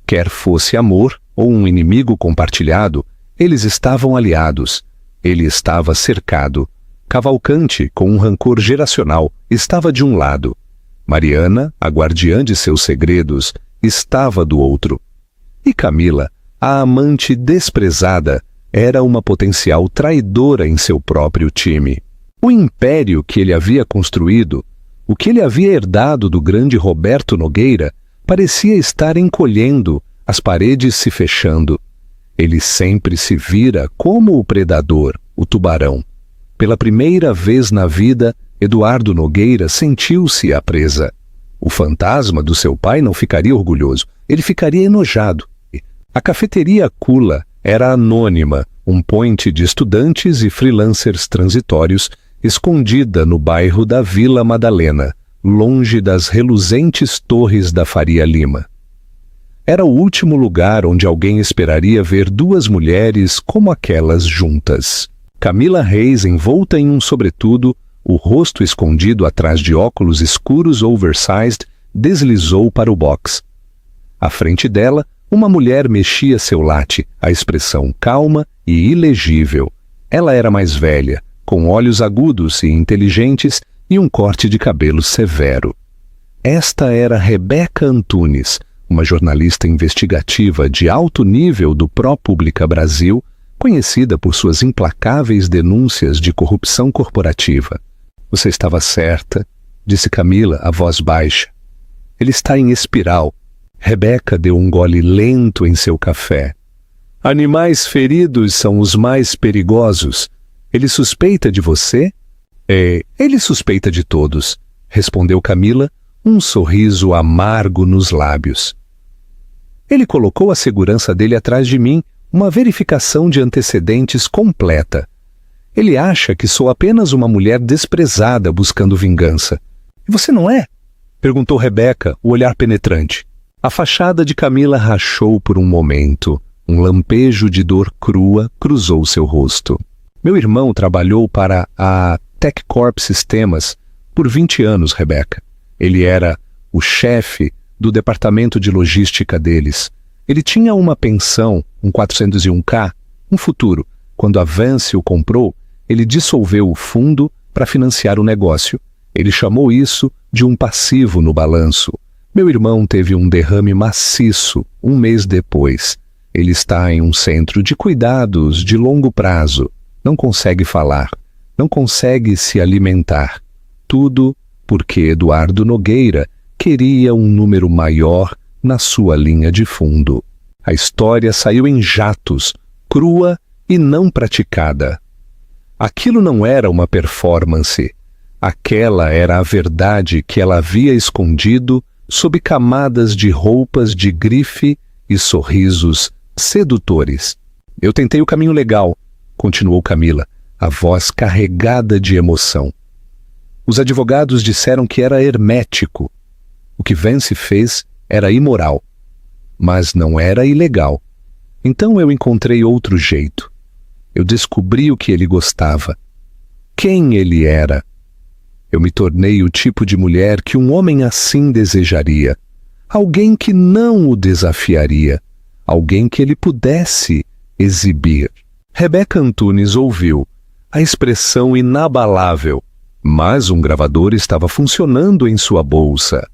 Quer fosse amor ou um inimigo compartilhado, eles estavam aliados. Ele estava cercado. Cavalcanti, com um rancor geracional, estava de um lado. Mariana, a guardiã de seus segredos, estava do outro. E Camila, a amante desprezada, era uma potencial traidora em seu próprio time. O império que ele havia construído, o que ele havia herdado do grande Roberto Nogueira, parecia estar encolhendo, as paredes se fechando. Ele sempre se vira como o predador, o tubarão. Pela primeira vez na vida, Eduardo Nogueira sentiu-se a presa. O fantasma do seu pai não ficaria orgulhoso, ele ficaria enojado. A cafeteria Cula era anônima, um point de estudantes e freelancers transitórios, escondida no bairro da Vila Madalena, longe das reluzentes torres da Faria Lima. Era o último lugar onde alguém esperaria ver duas mulheres como aquelas juntas. Camila Reis, envolta em um sobretudo, o rosto escondido atrás de óculos escuros oversized, deslizou para o box. À frente dela, uma mulher mexia seu latte, a expressão calma e ilegível. Ela era mais velha, com olhos agudos e inteligentes e um corte de cabelo severo. Esta era Rebeca Antunes, uma jornalista investigativa de alto nível do ProPublica Brasil, conhecida por suas implacáveis denúncias de corrupção corporativa. Você estava certa, disse Camila, a voz baixa. Ele está em espiral. Rebeca deu um gole lento em seu café. Animais feridos são os mais perigosos. Ele suspeita de você? Ele suspeita de todos, respondeu Camila, um sorriso amargo nos lábios. Ele colocou a segurança dele atrás de mim, uma verificação de antecedentes completa. Ele acha que sou apenas uma mulher desprezada buscando vingança. E você não é? Perguntou Rebeca, o olhar penetrante. A fachada de Camila rachou por um momento. Um lampejo de dor crua cruzou seu rosto. Meu irmão trabalhou para a TechCorp Sistemas por 20 anos, Rebeca. Ele era o chefe do departamento de logística deles. Ele tinha uma pensão, um 401k, um futuro. Quando a Vance o comprou, ele dissolveu o fundo para financiar o negócio. Ele chamou isso de um passivo no balanço. Meu irmão teve um derrame maciço um mês depois. Ele está em um centro de cuidados de longo prazo. Não consegue falar, não consegue se alimentar. Tudo porque Eduardo Nogueira queria um número maior na sua linha de fundo. A história saiu em jatos, crua e não praticada. Aquilo não era uma performance. Aquela era a verdade que ela havia escondido sob camadas de roupas de grife e sorrisos sedutores. Eu tentei o caminho legal, continuou Camila, a voz carregada de emoção. Os advogados disseram que era hermético. O que Vance fez era imoral, mas não era ilegal. Então eu encontrei outro jeito. Eu descobri o que ele gostava, quem ele era. Eu me tornei o tipo de mulher que um homem assim desejaria. Alguém que não o desafiaria. Alguém que ele pudesse exibir. Rebeca Antunes ouviu, a expressão inabalável, mas um gravador estava funcionando em sua bolsa.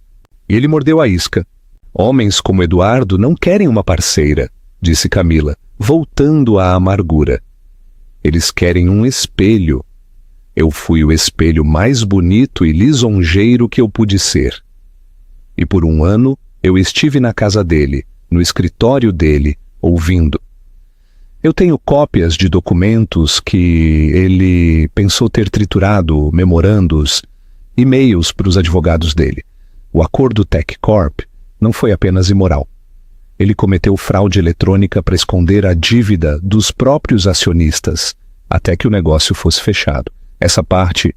E ele mordeu a isca. Homens como Eduardo não querem uma parceira, disse Camila, voltando à amargura. Eles querem um espelho. Eu fui o espelho mais bonito e lisonjeiro que eu pude ser. E por um ano eu estive na casa dele, no escritório dele, ouvindo. Eu tenho cópias de documentos que ele pensou ter triturado, memorandos, e-mails para os advogados dele. O acordo TechCorp não foi apenas imoral. Ele cometeu fraude eletrônica para esconder a dívida dos próprios acionistas, até que o negócio fosse fechado. Essa parte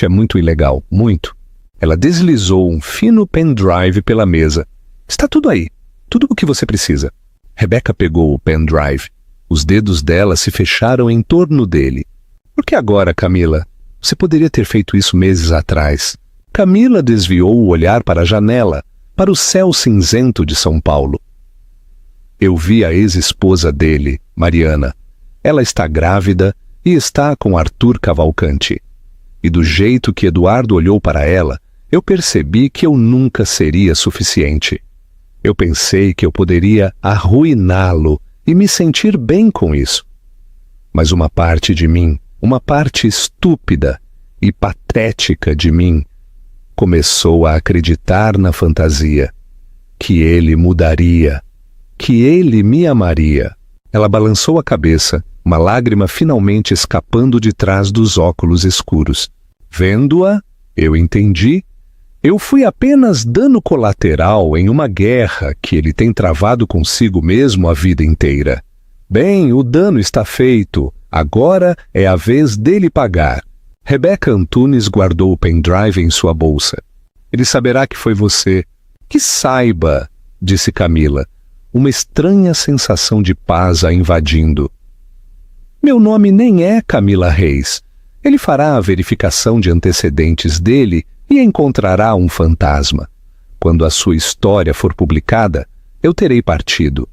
é muito ilegal, muito. Ela deslizou um fino pendrive pela mesa. Está tudo aí, tudo o que você precisa. Rebeca pegou o pendrive. Os dedos dela se fecharam em torno dele. Por que agora, Camila? Você poderia ter feito isso meses atrás. Camila desviou o olhar para a janela, para o céu cinzento de São Paulo. Eu vi a ex-esposa dele, Mariana. Ela está grávida e está com Arthur Cavalcante. E do jeito que Eduardo olhou para ela, eu percebi que eu nunca seria suficiente. Eu pensei que eu poderia arruiná-lo e me sentir bem com isso. Mas uma parte de mim, uma parte estúpida, e patética de mim, começou a acreditar na fantasia, que ele mudaria, que ele me amaria. Ela balançou a cabeça, uma lágrima finalmente escapando de trás dos óculos escuros. Vendo-a, eu entendi. Eu fui apenas dano colateral em uma guerra que ele tem travado consigo mesmo a vida inteira. Bem, o dano está feito. Agora é a vez dele pagar. Rebeca Antunes guardou o pendrive em sua bolsa. Ele saberá que foi você. Que saiba, disse Camila, uma estranha sensação de paz a invadindo. Meu nome nem é Camila Reis. Ele fará a verificação de antecedentes dele e encontrará um fantasma. Quando a sua história for publicada, eu terei partido.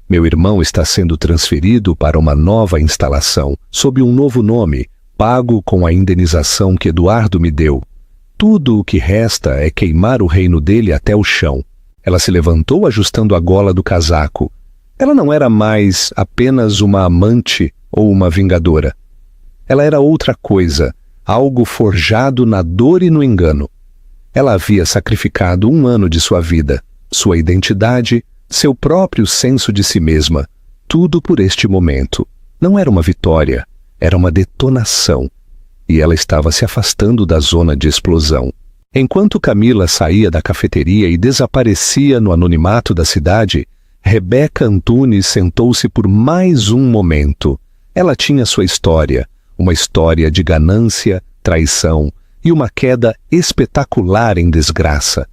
Meu irmão está sendo transferido para uma nova instalação, sob um novo nome, pago com a indenização que Eduardo me deu. Tudo o que resta é queimar o reino dele até o chão. Ela se levantou ajustando a gola do casaco. Ela não era mais apenas uma amante ou uma vingadora. Ela era outra coisa, algo forjado na dor e no engano. Ela havia sacrificado 1 ano de sua vida, sua identidade, seu próprio senso de si mesma, tudo por este momento. Não era uma vitória, era uma detonação. E ela estava se afastando da zona de explosão. Enquanto Camila saía da cafeteria e desaparecia no anonimato da cidade, Rebeca Antunes sentou-se por mais um momento. Ela tinha sua história, uma história de ganância, traição e uma queda espetacular em desgraça.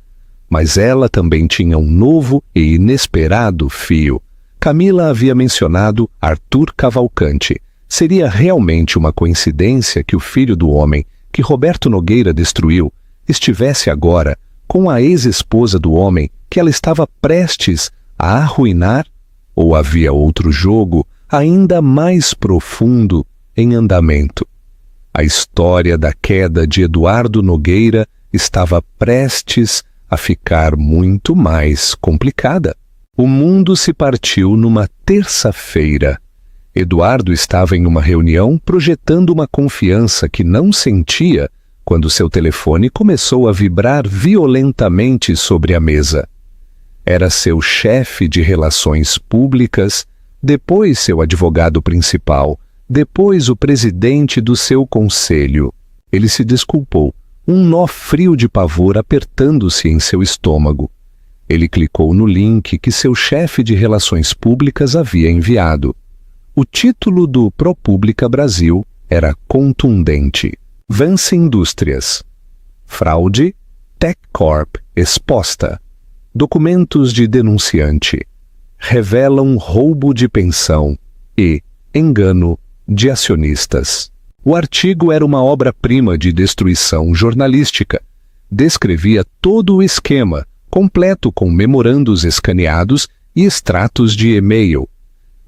Mas ela também tinha um novo e inesperado fio. Camila havia mencionado Arthur Cavalcante. Seria realmente uma coincidência que o filho do homem, que Roberto Nogueira destruiu, estivesse agora com a ex-esposa do homem que ela estava prestes a arruinar? Ou havia outro jogo ainda mais profundo em andamento? A história da queda de Eduardo Nogueira estava prestes a ficar muito mais complicada. O mundo se partiu numa terça-feira. Eduardo estava em uma reunião projetando uma confiança que não sentia quando seu telefone começou a vibrar violentamente sobre a mesa. Era seu chefe de relações públicas, depois seu advogado principal, depois o presidente do seu conselho. Ele se desculpou, um nó frio de pavor apertando-se em seu estômago. Ele clicou no link que seu chefe de relações públicas havia enviado. O título do ProPublica Brasil era contundente. Vance Indústrias. Fraude, TechCorp exposta. Documentos de denunciante. Revelam roubo de pensão e engano de acionistas. O artigo era uma obra-prima de destruição jornalística. Descrevia todo o esquema, completo com memorandos escaneados e extratos de e-mail.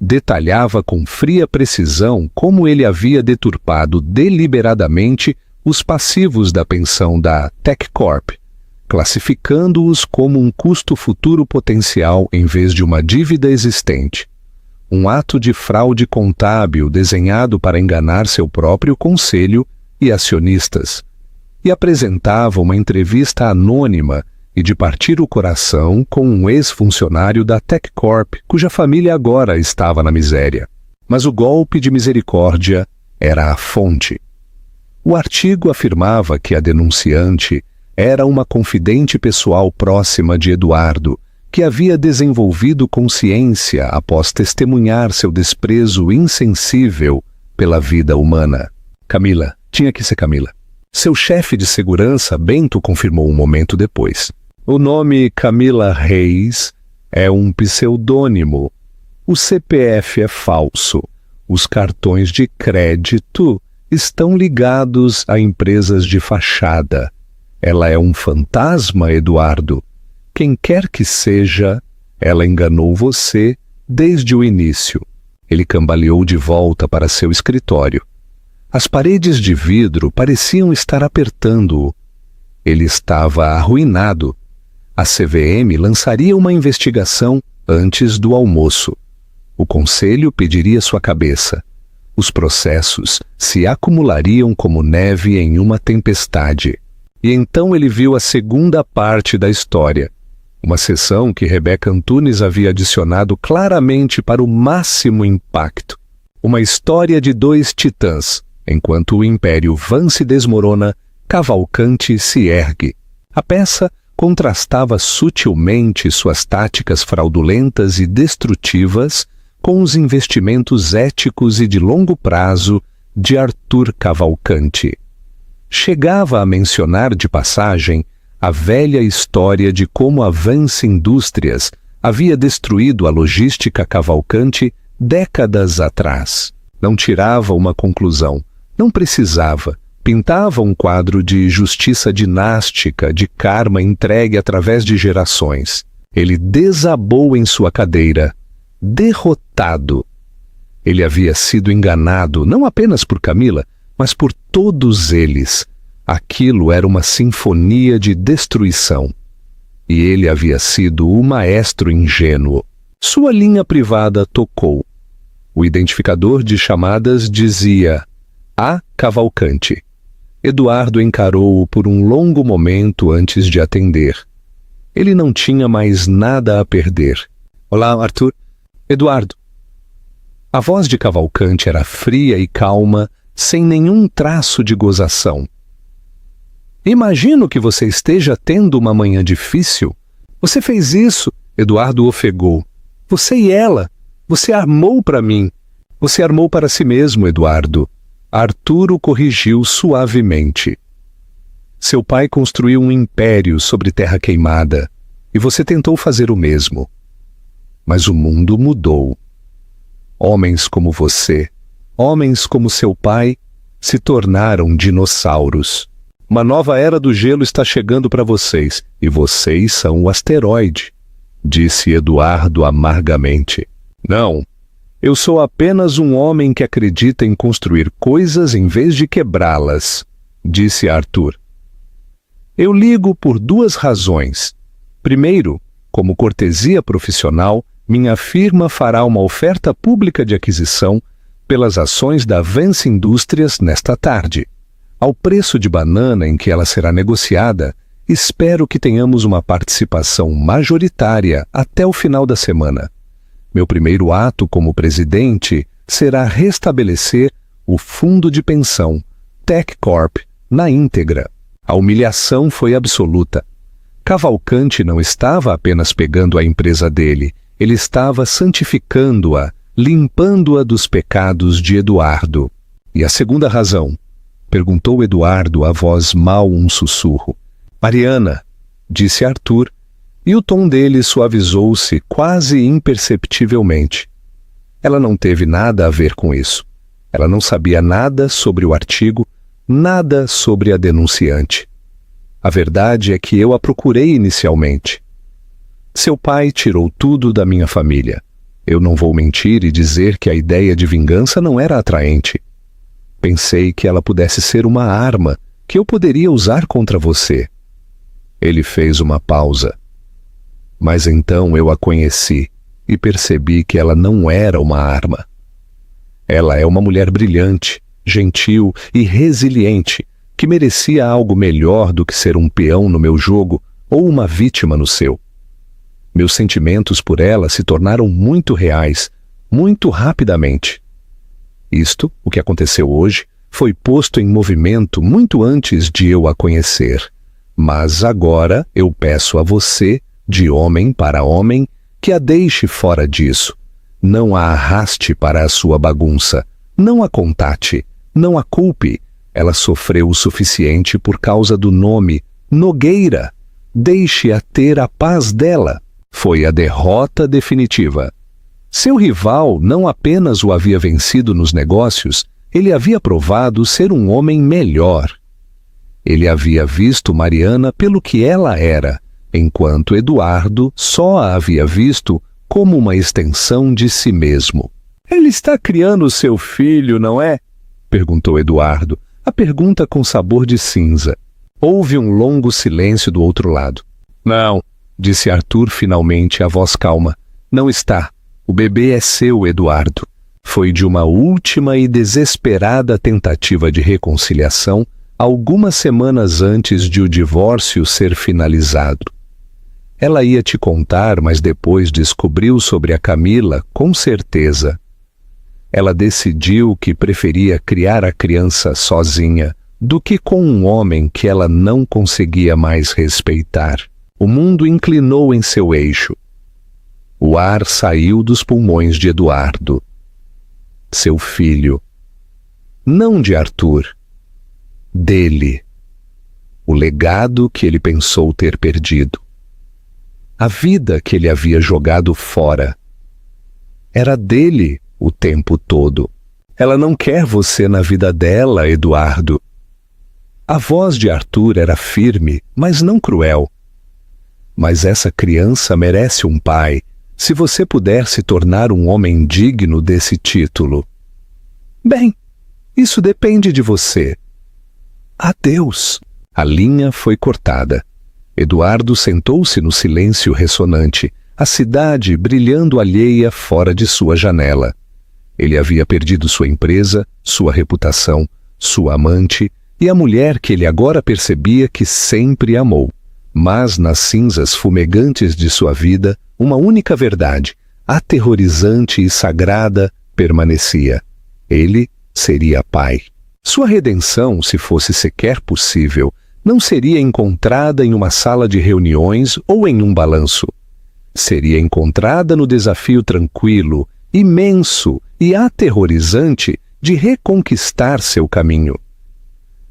Detalhava com fria precisão como ele havia deturpado deliberadamente os passivos da pensão da TechCorp, classificando-os como um custo futuro potencial em vez de uma dívida existente. Um ato de fraude contábil desenhado para enganar seu próprio conselho e acionistas. E apresentava uma entrevista anônima e de partir o coração com um ex-funcionário da TechCorp, cuja família agora estava na miséria. Mas o golpe de misericórdia era a fonte. O artigo afirmava que a denunciante era uma confidente pessoal próxima de Eduardo, que havia desenvolvido consciência após testemunhar seu desprezo insensível pela vida humana. Camila, tinha que ser Camila. Seu chefe de segurança, Bento, confirmou um momento depois. O nome Camila Reis é um pseudônimo. O CPF é falso. Os cartões de crédito estão ligados a empresas de fachada. Ela é um fantasma, Eduardo. Quem quer que seja, ela enganou você desde o início. Ele cambaleou de volta para seu escritório. As paredes de vidro pareciam estar apertando-o. Ele estava arruinado. A CVM lançaria uma investigação antes do almoço. O conselho pediria sua cabeça. Os processos se acumulariam como neve em uma tempestade. E então ele viu a segunda parte da história, uma seção que Rebeca Antunes havia adicionado claramente para o máximo impacto. Uma história de dois titãs. Enquanto o Império Van se desmorona, Cavalcante se ergue. A peça contrastava sutilmente suas táticas fraudulentas e destrutivas com os investimentos éticos e de longo prazo de Arthur Cavalcante. Chegava a mencionar de passagem a velha história de como a Vance Indústrias havia destruído a logística Cavalcante décadas atrás. Não tirava uma conclusão, não precisava. Pintava um quadro de justiça dinástica, de karma entregue através de gerações. Ele desabou em sua cadeira, derrotado. Ele havia sido enganado, não apenas por Camila, mas por todos eles. Aquilo era uma sinfonia de destruição. E ele havia sido o maestro ingênuo. Sua linha privada tocou. O identificador de chamadas dizia: A. Cavalcante. Eduardo encarou-o por um longo momento antes de atender. Ele não tinha mais nada a perder. Olá, Arthur. Eduardo. A voz de Cavalcante era fria e calma, sem nenhum traço de gozação. Imagino que você esteja tendo uma manhã difícil. Você fez isso, Eduardo ofegou. Você e ela. Você armou para mim. Você armou para si mesmo, Eduardo. Arthur o corrigiu suavemente. Seu pai construiu um império sobre terra queimada, e você tentou fazer o mesmo. Mas o mundo mudou. Homens como você, homens como seu pai, se tornaram dinossauros. Uma nova era do gelo está chegando para vocês, e vocês são o asteroide, disse Eduardo amargamente. Não. Eu sou apenas um homem que acredita em construir coisas em vez de quebrá-las, disse Arthur. Eu ligo por duas razões. Primeiro, como cortesia profissional, minha firma fará uma oferta pública de aquisição pelas ações da Vance Indústrias nesta tarde. Ao preço de banana em que ela será negociada, espero que tenhamos uma participação majoritária até o final da semana. Meu primeiro ato como presidente será restabelecer o fundo de pensão, TechCorp, na íntegra. A humilhação foi absoluta. Cavalcante não estava apenas pegando a empresa dele, ele estava santificando-a, limpando-a dos pecados de Eduardo. E a segunda razão? Perguntou Eduardo, a voz mal um sussurro. Mariana, disse Arthur, e o tom dele suavizou-se quase imperceptivelmente. Ela não teve nada a ver com isso. Ela não sabia nada sobre o artigo, nada sobre a denunciante. A verdade é que eu a procurei inicialmente. Seu pai tirou tudo da minha família. Eu não vou mentir e dizer que a ideia de vingança não era atraente. Pensei que ela pudesse ser uma arma que eu poderia usar contra você. Ele fez uma pausa. Mas então eu a conheci e percebi que ela não era uma arma. Ela é uma mulher brilhante, gentil e resiliente, que merecia algo melhor do que ser um peão no meu jogo ou uma vítima no seu. Meus sentimentos por ela se tornaram muito reais, muito rapidamente. Isto, o que aconteceu hoje, foi posto em movimento muito antes de eu a conhecer. Mas agora eu peço a você, de homem para homem, que a deixe fora disso. Não a arraste para a sua bagunça. Não a contate. Não a culpe. Ela sofreu o suficiente por causa do nome Nogueira. Deixe-a ter a paz dela. Foi a derrota definitiva. Seu rival não apenas o havia vencido nos negócios, ele havia provado ser um homem melhor. Ele havia visto Mariana pelo que ela era, enquanto Eduardo só a havia visto como uma extensão de si mesmo. Ele está criando seu filho, não é? Perguntou Eduardo, a pergunta com sabor de cinza. Houve um longo silêncio do outro lado. Não, disse Arthur finalmente, a voz calma. Não está. O bebê é seu, Eduardo. foi de uma última e desesperada tentativa de reconciliação algumas semanas antes de o divórcio ser finalizado. Ela ia te contar, mas depois descobriu sobre a Camila com certeza. Ela decidiu que preferia criar a criança sozinha do que com um homem que ela não conseguia mais respeitar. O mundo inclinou em seu eixo. O ar saiu dos pulmões de Eduardo. Seu filho. Não de Arthur. Dele. O legado que ele pensou ter perdido. A vida que ele havia jogado fora. Era dele o tempo todo. Ela não quer você na vida dela, Eduardo. A voz de Arthur era firme, mas não cruel. Mas essa criança merece um pai, se você puder se tornar um homem digno desse título. Bem, isso depende de você. Adeus. A linha foi cortada. Eduardo sentou-se no silêncio ressonante, a cidade brilhando alheia fora de sua janela. Ele havia perdido sua empresa, sua reputação, sua amante e a mulher que ele agora percebia que sempre amou. Mas nas cinzas fumegantes de sua vida, uma única verdade, aterrorizante e sagrada, permanecia. Ele seria pai. Sua redenção, se fosse sequer possível, não seria encontrada em uma sala de reuniões ou em um balanço. Seria encontrada no desafio tranquilo, imenso e aterrorizante de reconquistar seu caminho.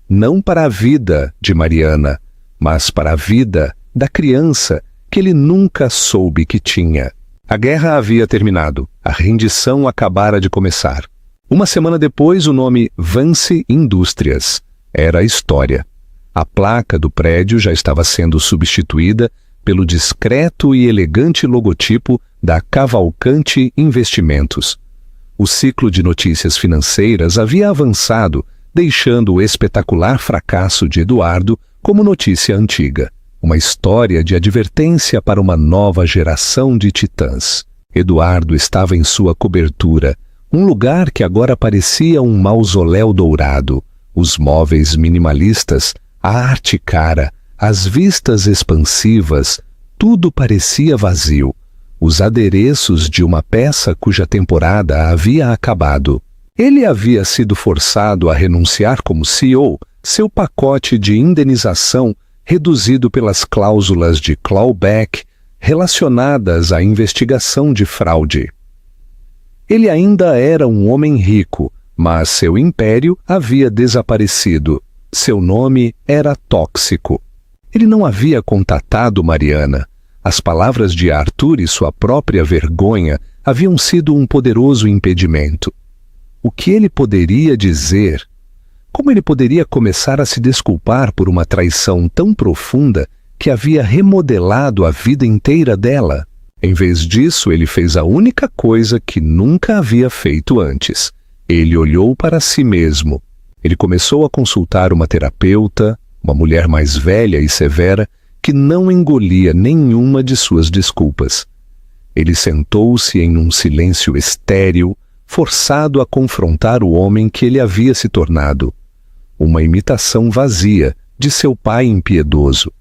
Não para a vida de Mariana, mas para a vida da criança que ele nunca soube que tinha. A guerra havia terminado, a rendição acabara de começar. Uma semana depois, o nome Vance Indústrias era história. A placa do prédio já estava sendo substituída pelo discreto e elegante logotipo da Cavalcante Investimentos. O ciclo de notícias financeiras havia avançado, deixando o espetacular fracasso de Eduardo como notícia antiga, uma história de advertência para uma nova geração de titãs. Eduardo estava em sua cobertura, um lugar que agora parecia um mausoléu dourado, os móveis minimalistas, a arte cara, as vistas expansivas, tudo parecia vazio, os adereços de uma peça cuja temporada havia acabado. Ele havia sido forçado a renunciar como CEO, seu pacote de indenização reduzido pelas cláusulas de clawback relacionadas à investigação de fraude. Ele ainda era um homem rico, mas seu império havia desaparecido. Seu nome era tóxico. Ele não havia contatado Mariana. As palavras de Arthur e sua própria vergonha haviam sido um poderoso impedimento. O que ele poderia dizer? Como ele poderia começar a se desculpar por uma traição tão profunda que havia remodelado a vida inteira dela? Em vez disso, ele fez a única coisa que nunca havia feito antes. Ele olhou para si mesmo. Ele começou a consultar uma terapeuta, uma mulher mais velha e severa, que não engolia nenhuma de suas desculpas. Ele sentou-se em um silêncio estéril, forçado a confrontar o homem que ele havia se tornado. Uma imitação vazia de seu pai impiedoso.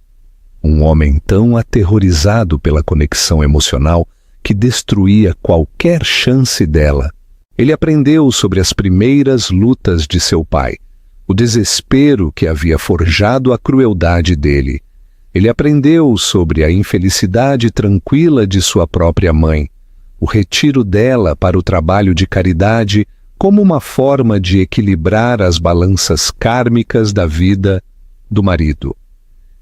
Um homem tão aterrorizado pela conexão emocional que destruía qualquer chance dela. Ele aprendeu sobre as primeiras lutas de seu pai, o desespero que havia forjado a crueldade dele. Ele aprendeu sobre a infelicidade tranquila de sua própria mãe, o retiro dela para o trabalho de caridade como uma forma de equilibrar as balanças kármicas da vida do marido.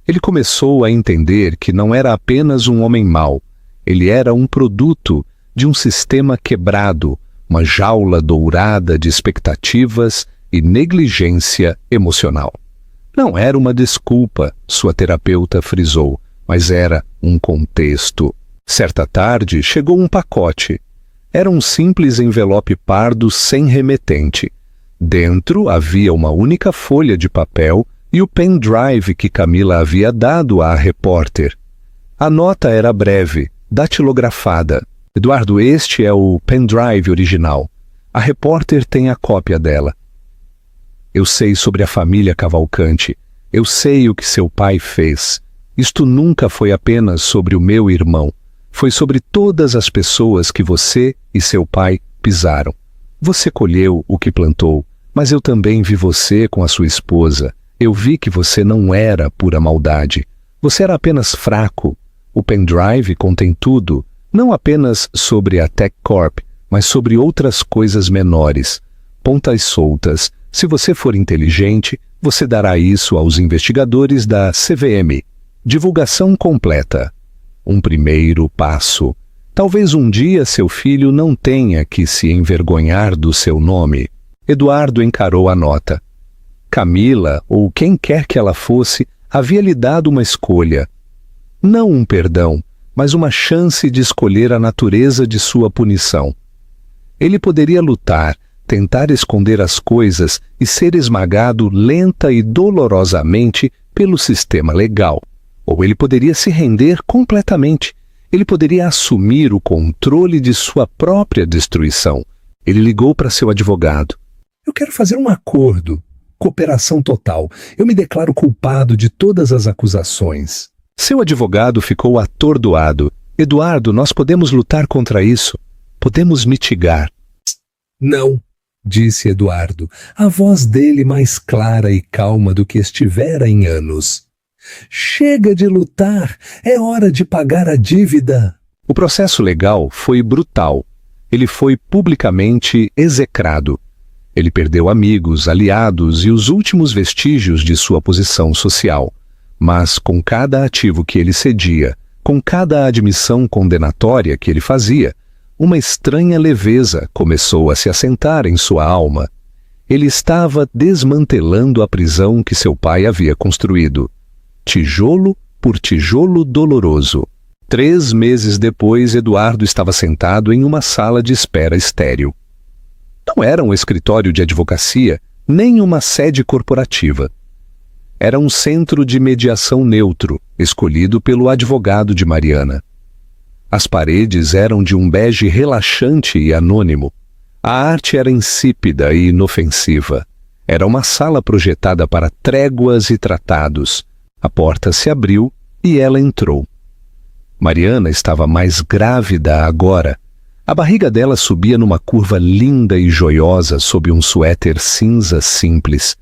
Ele começou a entender que não era apenas um homem mau, ele era um produto de um sistema quebrado, uma jaula dourada de expectativas e negligência emocional. Não era uma desculpa, sua terapeuta frisou, mas era um contexto. Certa tarde chegou um pacote. Era um simples envelope pardo sem remetente. Dentro havia uma única folha de papel e o pendrive que Camila havia dado à repórter. A nota era breve, datilografada. Eduardo, este é o pendrive original. A repórter tem a cópia dela. Eu sei sobre a família Cavalcante. Eu sei o que seu pai fez. Isto nunca foi apenas sobre o meu irmão. Foi sobre todas as pessoas que você e seu pai pisaram. Você colheu o que plantou, mas eu também vi você com a sua esposa. Eu vi que você não era pura maldade. Você era apenas fraco. O pendrive contém tudo, não apenas sobre a TechCorp, mas sobre outras coisas menores. Pontas soltas. Se você for inteligente, você dará isso aos investigadores da CVM. Divulgação completa. Um primeiro passo. Talvez um dia seu filho não tenha que se envergonhar do seu nome. Eduardo encarou a nota. Camila, ou quem quer que ela fosse, havia lhe dado uma escolha. Não um perdão, mas uma chance de escolher a natureza de sua punição. Ele poderia lutar, tentar esconder as coisas e ser esmagado lenta e dolorosamente pelo sistema legal. Ou ele poderia se render completamente. Ele poderia assumir o controle de sua própria destruição. Ele ligou para seu advogado. Eu quero fazer um acordo. Cooperação total. Eu me declaro culpado de todas as acusações. Seu advogado ficou atordoado. Eduardo, nós podemos lutar contra isso. Podemos mitigar. Não, disse Eduardo, a voz dele mais clara e calma do que estivera em anos. Chega de lutar, é hora de pagar a dívida. O processo legal foi brutal. Ele foi publicamente execrado. Ele perdeu amigos, aliados e os últimos vestígios de sua posição social. Mas com cada ativo que ele cedia, com cada admissão condenatória que ele fazia, uma estranha leveza começou a se assentar em sua alma. Ele estava desmantelando a prisão que seu pai havia construído. Tijolo por tijolo doloroso. 3 meses depois, Eduardo estava sentado em uma sala de espera estéril. Não era um escritório de advocacia, nem uma sede corporativa. Era um centro de mediação neutro, escolhido pelo advogado de Mariana. As paredes eram de um bege relaxante e anônimo. A arte era insípida e inofensiva. Era uma sala projetada para tréguas e tratados. A porta se abriu e ela entrou. Mariana estava mais grávida agora. A barriga dela subia numa curva linda e joiosa sob um suéter cinza simples.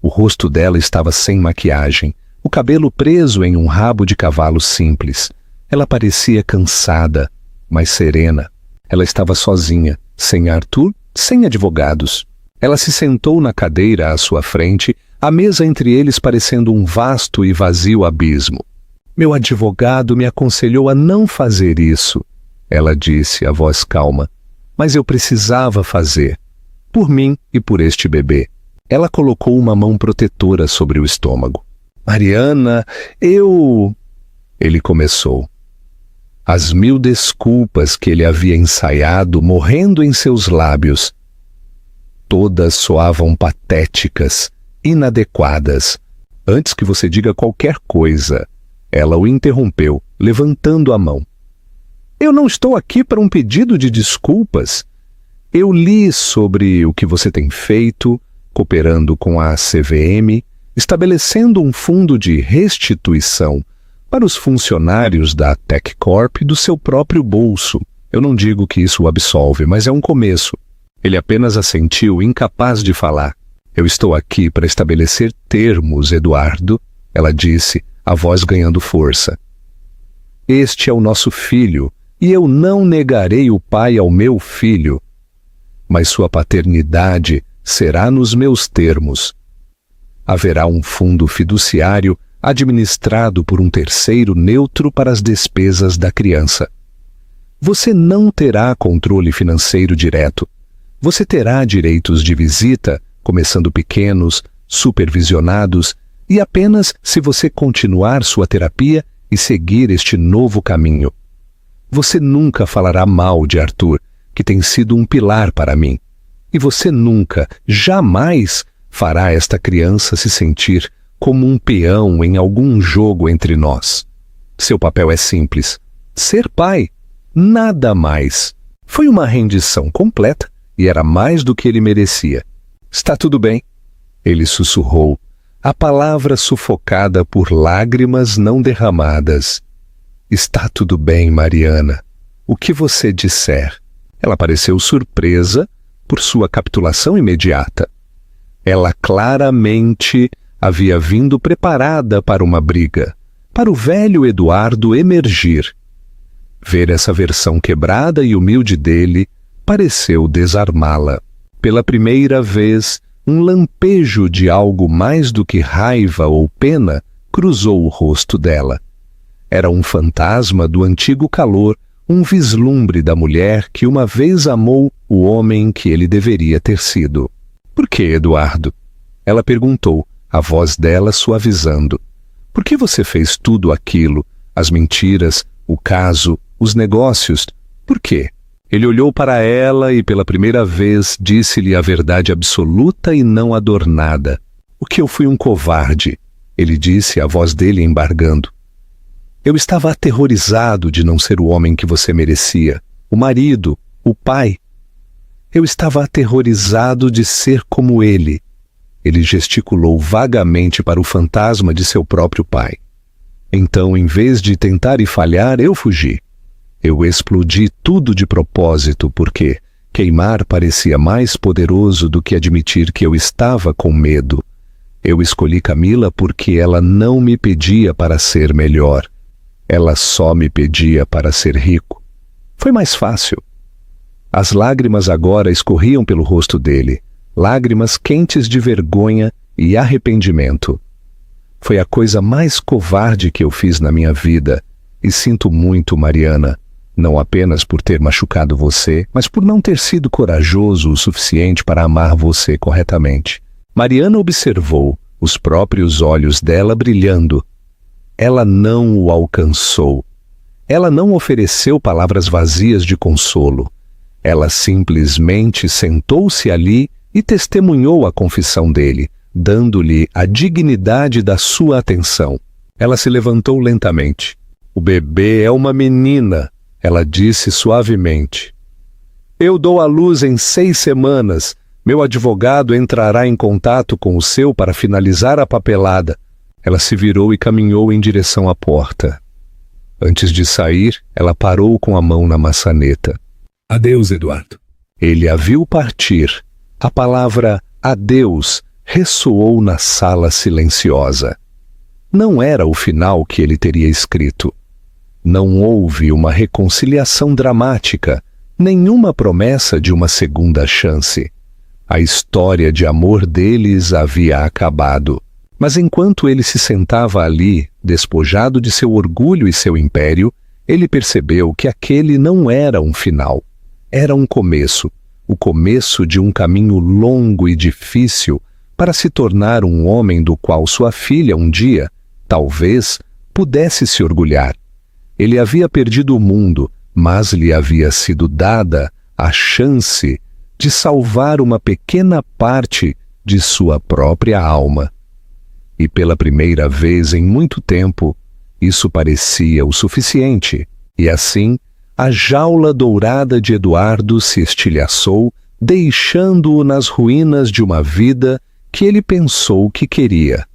O rosto dela estava sem maquiagem, o cabelo preso em um rabo de cavalo simples. Ela parecia cansada, mas serena. Ela estava sozinha, sem Arthur, sem advogados. Ela se sentou na cadeira à sua frente, a mesa entre eles parecendo um vasto e vazio abismo. Meu advogado me aconselhou a não fazer isso, ela disse, a voz calma. Mas eu precisava fazer. Por mim e por este bebê. Ela colocou uma mão protetora sobre o estômago. Mariana, Ele começou. As 1000 desculpas que ele havia ensaiado morrendo em seus lábios. Todas soavam patéticas, inadequadas. Antes que você diga qualquer coisa, ela o interrompeu, levantando a mão. Eu não estou aqui para um pedido de desculpas. Eu li sobre o que você tem feito, cooperando com a CVM, estabelecendo um fundo de restituição para os funcionários da TechCorp do seu próprio bolso. Eu não digo que isso o absolve, mas é um começo. Ele apenas assentiu, incapaz de falar. Eu estou aqui para estabelecer termos, Eduardo, ela disse, a voz ganhando força. Este é o nosso filho, e eu não negarei o pai ao meu filho. Mas sua paternidade será nos meus termos. Haverá um fundo fiduciário administrado por um terceiro neutro para as despesas da criança. Você não terá controle financeiro direto. Você terá direitos de visita, começando pequenos, supervisionados, e apenas se você continuar sua terapia e seguir este novo caminho. Você nunca falará mal de Arthur, que tem sido um pilar para mim. E você nunca, jamais, fará esta criança se sentir como um peão em algum jogo entre nós. Seu papel é simples. Ser pai. Nada mais. Foi uma rendição completa e era mais do que ele merecia. Está tudo bem, ele sussurrou, a palavra sufocada por lágrimas não derramadas. Está tudo bem, Mariana. O que você disser. Ela pareceu surpresa por sua capitulação imediata. Ela claramente havia vindo preparada para uma briga, para o velho Eduardo emergir. Ver essa versão quebrada e humilde dele pareceu desarmá-la. Pela primeira vez, um lampejo de algo mais do que raiva ou pena cruzou o rosto dela. Era um fantasma do antigo calor, um vislumbre da mulher que uma vez amou o homem que ele deveria ter sido. Por que, Eduardo? Ela perguntou, a voz dela suavizando. Por que você fez tudo aquilo? As mentiras, o caso, os negócios? Por quê? Ele olhou para ela e pela primeira vez disse-lhe a verdade absoluta e não adornada. O que eu fui um covarde, ele disse, a voz dele embargando. Eu estava aterrorizado de não ser o homem que você merecia, o marido, o pai. Eu estava aterrorizado de ser como ele. Ele gesticulou vagamente para o fantasma de seu próprio pai. Então, em vez de tentar e falhar, eu fugi. Eu explodi tudo de propósito porque queimar parecia mais poderoso do que admitir que eu estava com medo. Eu escolhi Camila porque ela não me pedia para ser melhor. Ela só me pedia para ser rico. Foi mais fácil. As lágrimas agora escorriam pelo rosto dele, lágrimas quentes de vergonha e arrependimento. Foi a coisa mais covarde que eu fiz na minha vida, e sinto muito, Mariana, não apenas por ter machucado você, mas por não ter sido corajoso o suficiente para amar você corretamente. Mariana observou, os próprios olhos dela brilhando. Ela não o alcançou. Ela não ofereceu palavras vazias de consolo. Ela simplesmente sentou-se ali e testemunhou a confissão dele, dando-lhe a dignidade da sua atenção. Ela se levantou lentamente. O bebê é uma menina, ela disse suavemente. Eu dou à luz em 6 semanas. Meu advogado entrará em contato com o seu para finalizar a papelada. Ela se virou e caminhou em direção à porta. Antes de sair, ela parou com a mão na maçaneta. Adeus, Eduardo. Ele a viu partir. A palavra adeus ressoou na sala silenciosa. Não era o final que ele teria escrito. Não houve uma reconciliação dramática, nenhuma promessa de uma segunda chance. A história de amor deles havia acabado. Mas enquanto ele se sentava ali, despojado de seu orgulho e seu império, ele percebeu que aquele não era um final. Era um começo, o começo de um caminho longo e difícil para se tornar um homem do qual sua filha um dia, talvez, pudesse se orgulhar. Ele havia perdido o mundo, mas lhe havia sido dada a chance de salvar uma pequena parte de sua própria alma. E pela primeira vez em muito tempo, isso parecia o suficiente, e assim, a jaula dourada de Eduardo se estilhaçou, deixando-o nas ruínas de uma vida que ele pensou que queria.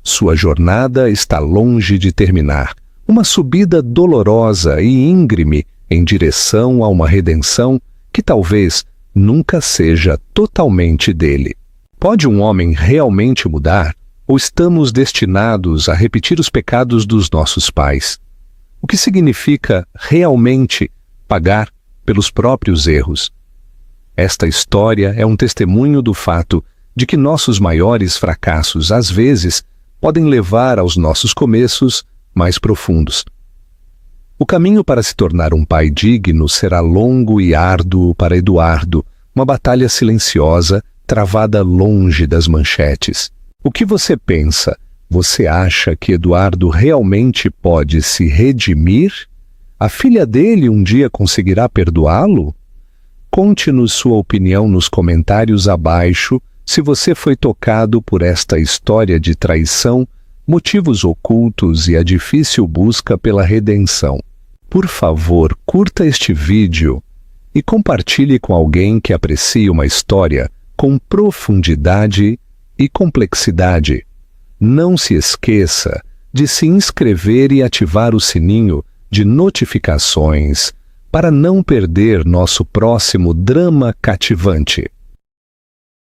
Sua jornada está longe de terminar, uma subida dolorosa e íngreme em direção a uma redenção que talvez nunca seja totalmente dele. Pode um homem realmente mudar? Ou estamos destinados a repetir os pecados dos nossos pais? O que significa realmente pagar pelos próprios erros? Esta história é um testemunho do fato de que nossos maiores fracassos, às vezes, podem levar aos nossos começos mais profundos. O caminho para se tornar um pai digno será longo e árduo para Eduardo, uma batalha silenciosa, travada longe das manchetes. O que você pensa? Você acha que Eduardo realmente pode se redimir? A filha dele um dia conseguirá perdoá-lo? Conte-nos sua opinião nos comentários abaixo se você foi tocado por esta história de traição, motivos ocultos e a difícil busca pela redenção. Por favor, curta este vídeo e compartilhe com alguém que aprecie uma história com profundidade e complexidade. Não se esqueça de se inscrever e ativar o sininho de notificações para não perder nosso próximo drama cativante.